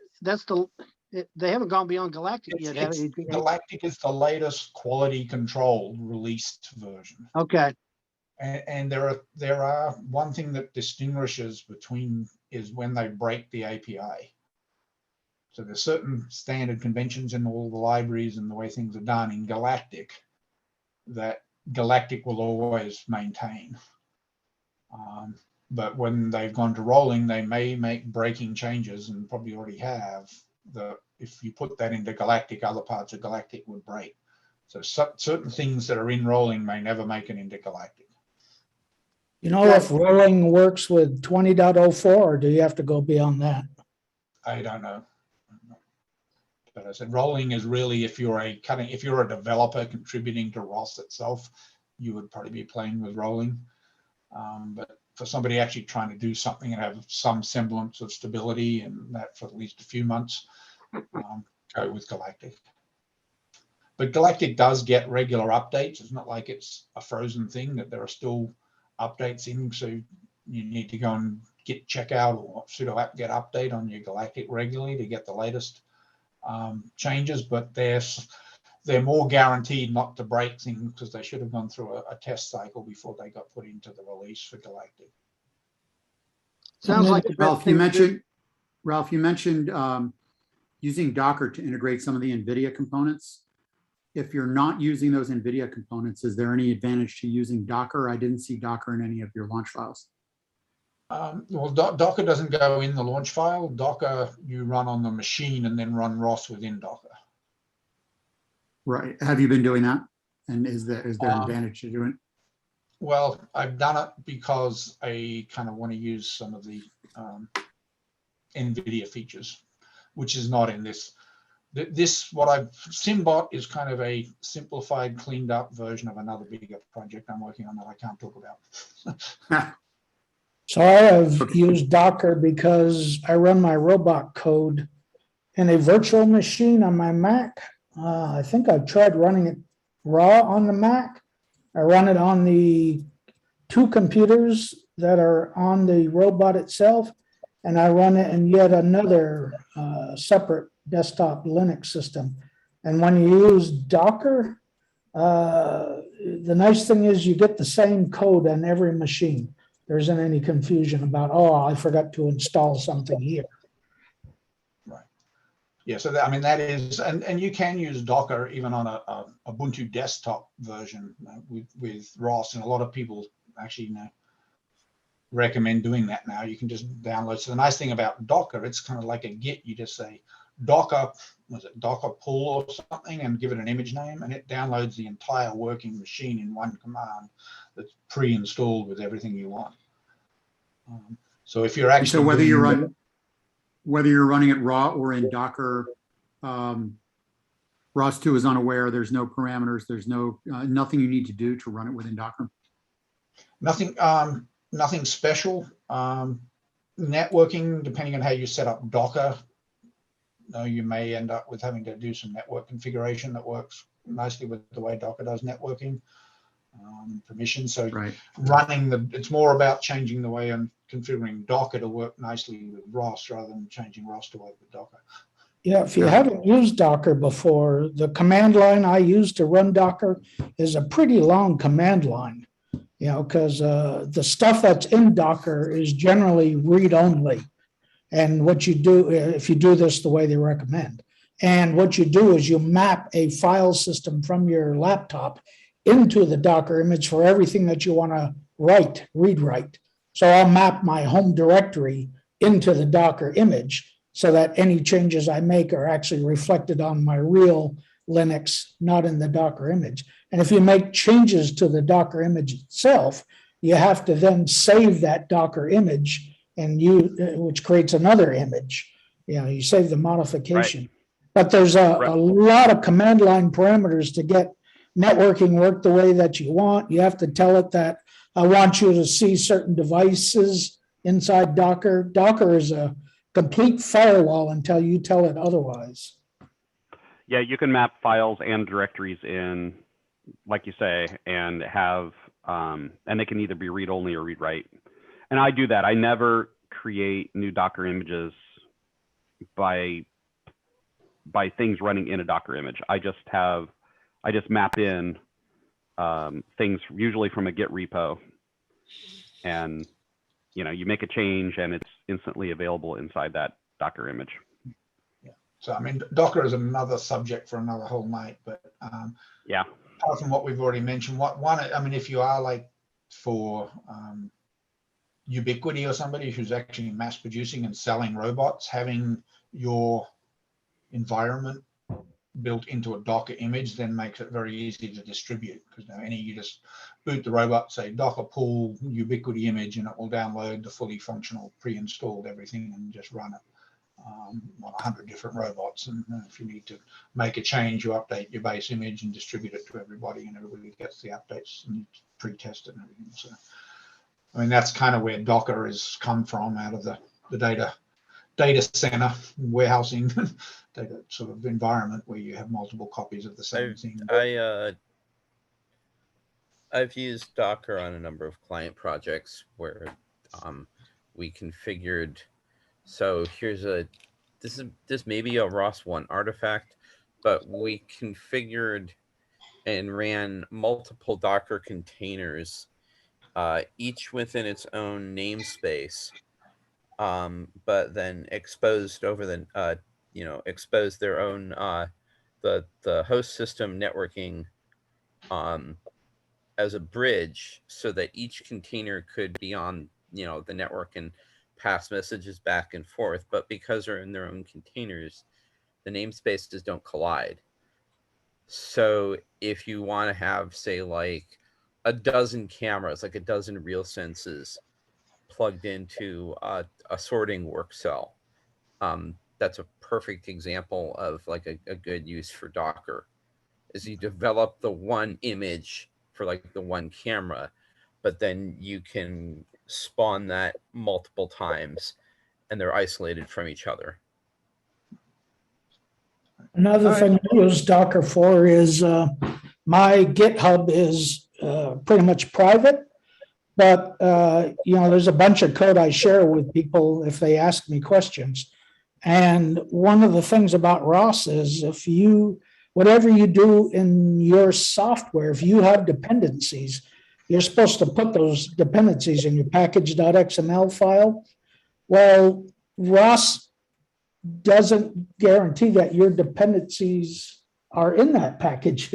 They haven't gone beyond Galactic yet, have they? Galactic is the latest quality control released version. Okay. And there are one thing that distinguishes between is when they break the API. So there's certain standard conventions in all the libraries and the way things are done in Galactic that Galactic will always maintain. But when they've gone to rolling, they may make breaking changes, and probably already have. If you put that into Galactic, other parts of Galactic would break. So certain things that are in rolling may never make it into Galactic. You know if rolling works with 20.04, or do you have to go beyond that? I don't know. But I said rolling is really if you're a developer contributing to ROS itself, you would probably be playing with rolling. But for somebody actually trying to do something and have some semblance of stability and that for at least a few months, go with Galactic. But Galactic does get regular updates. It's not like it's a frozen thing, that there are still updates in. So you need to go and git checkout or sudo apt-get update on your Galactic regularly to get the latest changes. But they're more guaranteed not to break things because they should have gone through a test cycle before they got put into the release for Galactic. Sounds like the best Ralph, you thing to do. mentioned using Docker to integrate some of the NVIDIA components. If you're not using those NVIDIA components, is there any advantage to using Docker? I didn't see Docker in any of your launch files. Well, Docker doesn't go in the launch file. Docker you run on the machine and then run ROS within Docker. Right. Have you been doing that? And is there an advantage to doing it? Well, I've done it because I kind of want to use some of the NVIDIA features, which is not in this. Simbot is kind of a simplified, cleaned up version of another bigger project I'm working on that I can't talk about. So I have used Docker because I run my robot code in a virtual machine on my Mac. I think I've tried running it raw on the Mac. I run it on the 2 computers that are on the robot itself, and I run it in yet another separate desktop Linux system. And when you use Docker, the nice thing is you get the same code on every machine. There isn't any confusion about, oh, I forgot to install something here. Right. Yeah, so that, I mean, that is, and you can use Docker even on a Ubuntu desktop version with ROS, and a lot of people actually recommend doing that now. You can just download. So the nice thing about Docker, it's kind of like a Git. You just say Docker, Docker pull or something, and give it an image name, and it downloads the entire working machine in one command that's pre-installed with everything you want. So if you're actually so whether you're running it raw or in Docker, ROS2 is unaware. There's no parameters. There's no nothing you need to do to run it within Docker. Nothing special. Networking, depending on how you set up Docker, you may end up with having to do some network configuration that works nicely with the way Docker does networking. Permission. So running it's more about changing the way I'm configuring Docker to work nicely with ROS rather than changing ROS to work with Docker. Yeah, if you haven't used Docker before, the command line I use to run Docker is a pretty long command line, because the stuff that's in Docker is generally read-only. And what you do, if you do this the way they recommend, and what you do is you map a file system from your laptop into the Docker image for everything that you want to read write. So I'll map my home directory into the Docker image so that any changes I make are actually reflected on my real Linux, not in the Docker image. And if you make changes to the Docker image itself, you have to then save that Docker image, and which creates another image. You save the modification. Right. But there's a lot of command line parameters to get networking work the way that you want. You have to tell it that I want you to see certain devices inside Docker. Docker is a complete firewall until you tell it otherwise. Yeah, you can map files and directories in, like you say, and have, and they can either be read-only or read-write. And I do that. I never create new Docker images by things running in a Docker image. I just map in things usually from a Git repo, and you make a change and it's instantly available inside that Docker image. Yeah. So I mean, Docker is another subject for another whole night, but yeah. Apart from what we've already mentioned, if you are like for Ubiquity or somebody who's actually mass producing and selling robots, having your environment built into a Docker image then makes it very easy to distribute, because you just boot the robot, say Docker pull Ubiquity image, and it will download the fully functional pre-installed everything and just run it on 100 different robots. And if you need to make a change, you update your base image and distribute it to everybody, and everybody gets the updates and you pre-test it and everything. So I mean, that's kind of where Docker has come from, out of the data center warehousing data sort of environment where you have multiple copies of the same thing. I've used Docker on a number of client projects where we configured. So here's this may be a ROS1 artifact, but we configured and ran multiple Docker containers, each within its own namespace, but then exposed over the, exposed their own, the host system networking as a bridge so that each container could be on, the network and pass messages back and forth. But because they're in their own containers, the namespaces don't collide. So if you want to have, say, like a dozen cameras, like a dozen real senses plugged into a sorting work cell, that's a perfect example of like a good use for Docker. Is you develop the one image for like the one camera, but then you can spawn that multiple times and they're isolated from each other. Another thing to use Docker for is my GitHub is pretty much private, but there's a bunch of code I share with people if they ask me questions. And one of the things about ROS is whatever you do in your software, if you have dependencies, you're supposed to put those dependencies in your package.xml file. Well, ROS doesn't guarantee that your dependencies are in that package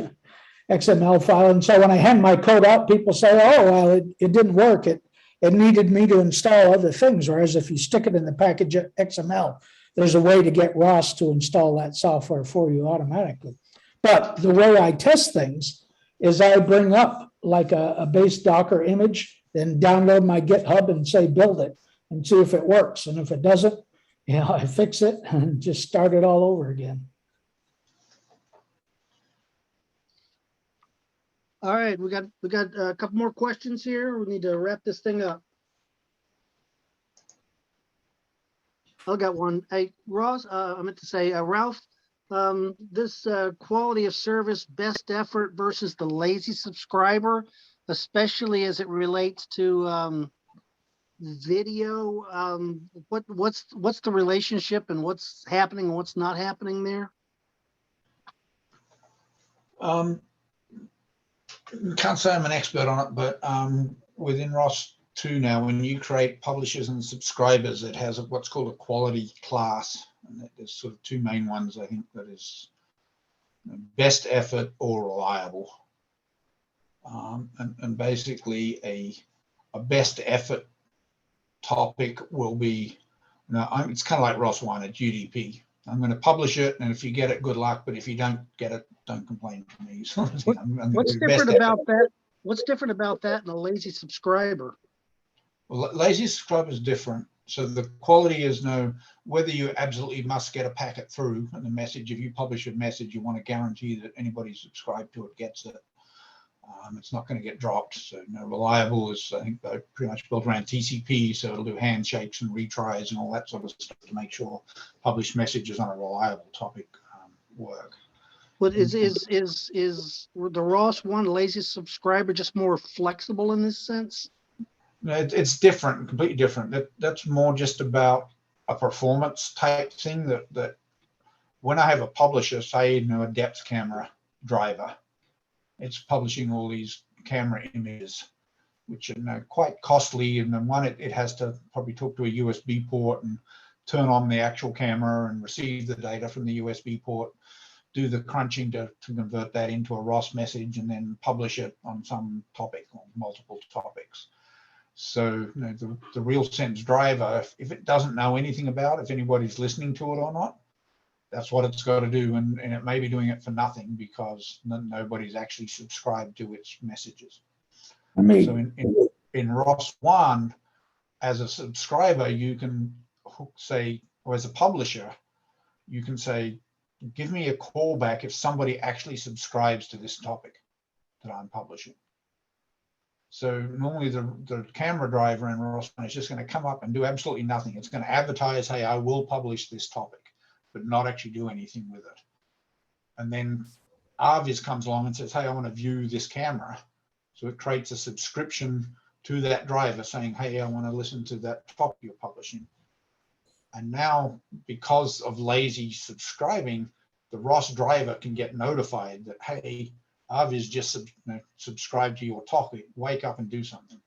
XML file. And so when I hand my code out, people say, oh, well, it didn't work. It needed me to install other things. Whereas if you stick it in the package XML, there's a way to get ROS to install that software for you automatically. But the way I test things is I bring up like a base Docker image, then download my GitHub and say, build it and see if it works. And if it doesn't, I fix it and just start it all over again. All right, we got a couple more questions here. We need to wrap this thing up. I got one. Hey, Ross, I meant to say, Ralph, this quality of service, best effort versus the lazy subscriber, especially as it relates to video. What's the relationship and what's happening and what's not happening there? Can't say I'm an expert on it, but within ROS2 now, when you create publishers and subscribers, it has what's called a quality class. And there's sort of two main ones, I think, that is best effort or reliable. And basically a best effort topic will be, it's kind of like ROS1 at UDP. I'm going to publish it, and if you get it, good luck. But if you don't get it, don't complain to me. What's different about that? What's different about that and a lazy subscriber? Well, lazy subscriber is different. So the quality is whether you absolutely must get a packet through and the message. If you publish a message, you want to guarantee that anybody subscribed to it gets it. It's not going to get dropped. So reliable is, I think, pretty much built around TCP, so it'll do handshakes and retries and all that sort of stuff to make sure published messages on a reliable topic work. But is the ROS1 lazy subscriber just more flexible in this sense? It's different, completely different. That's more just about a performance type thing. That when I have a publisher, say a depth camera driver, it's publishing all these camera images, which are quite costly. And then one, it has to probably talk to a USB port and turn on the actual camera and receive the data from the USB port, do the crunching to convert that into a ROS message, and then publish it on some topic or multiple topics. So the RealSense driver, if it doesn't know anything about if anybody's listening to it or not, that's what it's got to do, and it may be doing it for nothing because nobody's actually subscribed to its messages. So in ROS1, as a subscriber, you can say, or as a publisher, you can say, give me a call back if somebody actually subscribes to this topic that I'm publishing. So normally the camera driver in ROS1 is just going to come up and do absolutely nothing. It's going to advertise, hey, I will publish this topic, but not actually do anything with it. And then Arvis comes along and says, hey, I want to view this camera. So it creates a subscription to that driver saying, hey, I want to listen to that topic you're publishing. And now, because of lazy subscribing, the ROS driver can get notified that, hey, Avi's just subscribed to your topic, wake up and do something.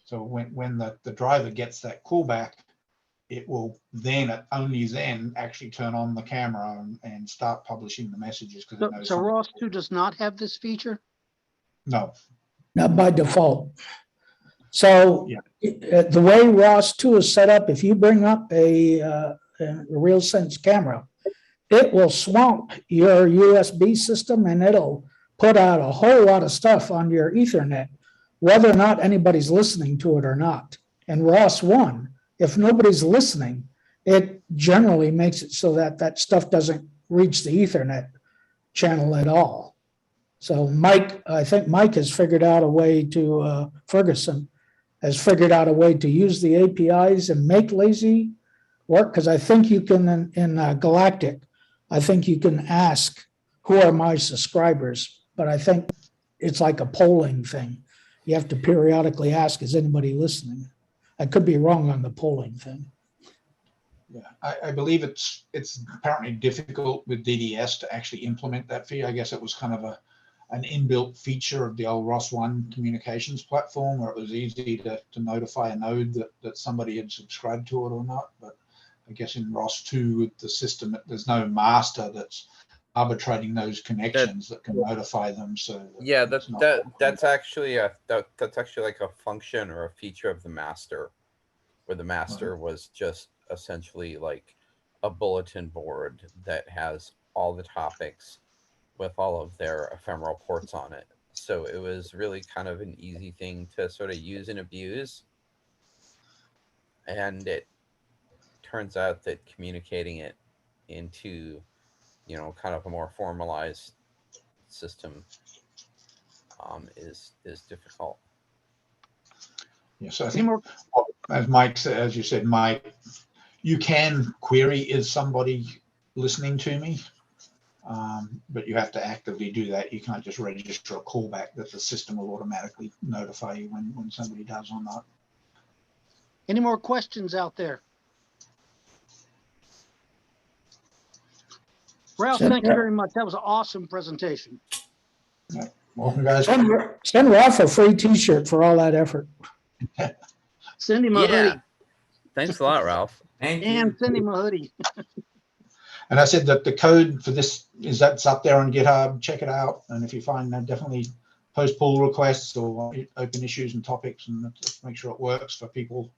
So when the driver gets that callback, it will then, only then, actually turn on the camera and start publishing the messages. Because So ROS2 does not have this feature? No. Not by default. So the way ROS2 is set up, if you bring up a RealSense camera, it will swamp your USB system and it'll put out a whole lot of stuff on your Ethernet, whether or not anybody's listening to it or not. And ROS1, if nobody's listening, it generally makes it so that that stuff doesn't reach the Ethernet channel at all. So Mike, I think Mike has figured out a way to, Ferguson has figured out a way to use the APIs and make lazy work, because I think you can, in Galactic, I think you can ask, who are my subscribers? But I think it's like a polling thing. You have to periodically ask, is anybody listening? I could be wrong on the polling thing. Yeah, I believe it's apparently difficult with DDS to actually implement that feature. I guess it was kind of an inbuilt feature of the old ROS1 communications platform, where it was easy to notify a node that somebody had subscribed to it or not. But I guess in ROS2 with the system, there's no master that's arbitrating those connections that can notify them. So yeah, that's actually that's actually like a function or a feature of the master, where the master was just essentially like a bulletin board that has all the topics with all of their ephemeral ports on it. So it was really kind of an easy thing to sort of use and abuse. And it turns out that communicating it into, you know, kind of a more formalized system is difficult. Yeah, so I think, as Mike said, as you said, Mike, you can query, is somebody listening to me? But you have to actively do that. You can't just register a callback that the system will automatically notify you when somebody does or not. Any more questions out there? Ralph, thank you very much. That was an awesome presentation. Yeah. Welcome, guys. Send Ralph a free t-shirt for all that effort. Send him a hoodie. Thanks a lot, Ralph. And send him a hoodie. And I said that the code for this that's up there on GitHub. Check it out. And if you find that, definitely post pull requests or open issues and topics, and make sure it works for people.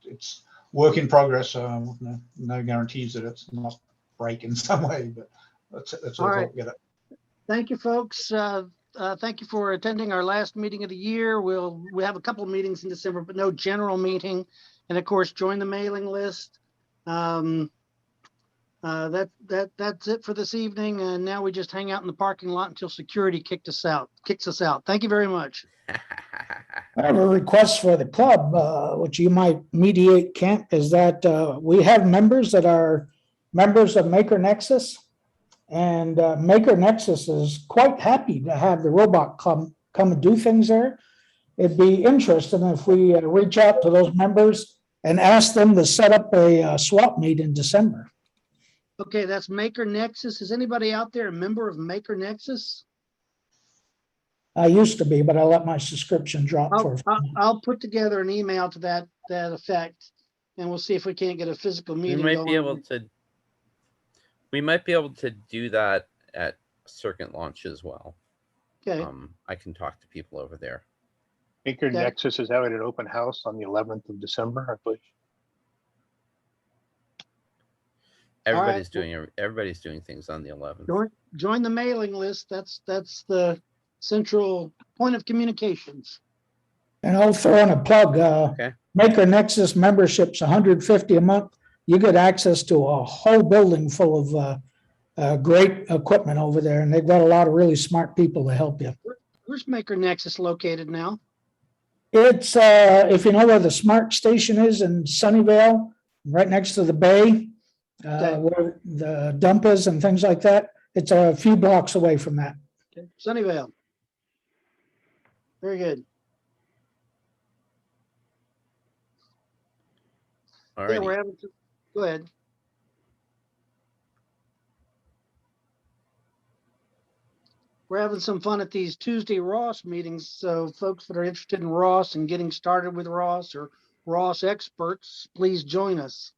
It's work in progress. No guarantees that it's not break in some way, but that's all right. Get it. Thank you, folks. Thank you for attending our last meeting of the year. We have a couple of meetings in December, but no general meeting. And of course, join the mailing list. That's it for this evening. And now we just hang out in the parking lot until security kicks us out. Thank you very much. I have a request for the club, which you might mediate, Kent, is that we have members that are members of Maker Nexus. And Maker Nexus is quite happy to have the robot come and do things there. It'd be interesting if we reach out to those members and ask them to set up a swap meet in December. Okay, that's Maker Nexus. Is anybody out there a member of Maker Nexus? I used to be, but I let my subscription drop. I'll put together an email to that effect, and we'll see if we can't get a physical meeting. We might be able to do that at Circuit Launch as well. Okay. I can talk to people over there. Maker Nexus is having an open house on the 11th of December, I believe. Everybody's doing things on the 11th. Join the mailing list. That's the central point of communications. And I'll throw in a plug. Maker Nexus membership's $150 a month. You get access to a whole building full of great equipment over there, and they've got a lot of really smart people to help you. Where's Maker Nexus located now? It's, if you know where the smart station is in Sunnyvale, right next to the bay, where the dump is and things like that. It's a few blocks away from that. Okay. Sunnyvale. Very good. All right. Yeah, we're having to, go ahead. we're having some fun at these Tuesday ROS meetings. So folks that are interested in ROS and getting started with ROS or ROS experts, please join us.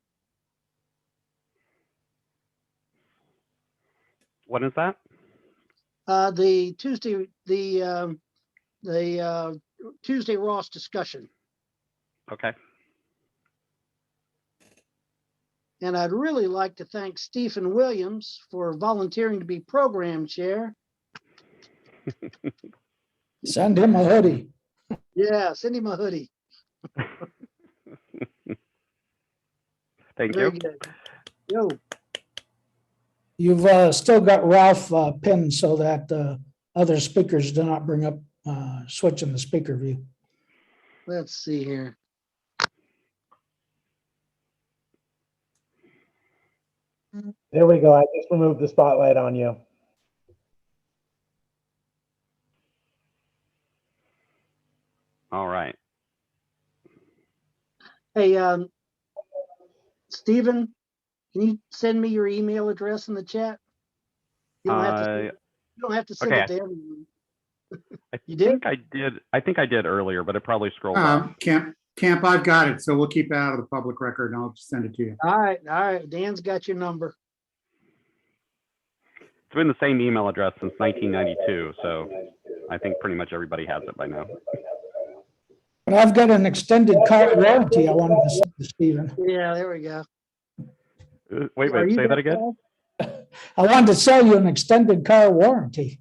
When is that? The Tuesday ROS discussion. Okay. And I'd really like to thank Stephen Williams for volunteering to be program chair. Send him a hoodie. Yeah, send him a hoodie. Thank Very you. good. Yo. You've still got Ralph pinned so that other speakers do not bring up switching the speaker view. Let's see here. There we go. I just removed the spotlight on you. All right. Hey, Stephen, can you send me your email address in the chat? You don't have to send okay. it to everyone. I think I did earlier, but it probably scrolled off. Camp, I've got it, so we'll keep it out of the public record and I'll just send it to you. All right. Dan's got your number. It's been the same email address since 1992, so I think pretty much everybody has it by now. But I've got an extended car warranty I wanted to send to Stephen. Yeah, there we go. Wait, say that again? I wanted to sell you an extended car warranty.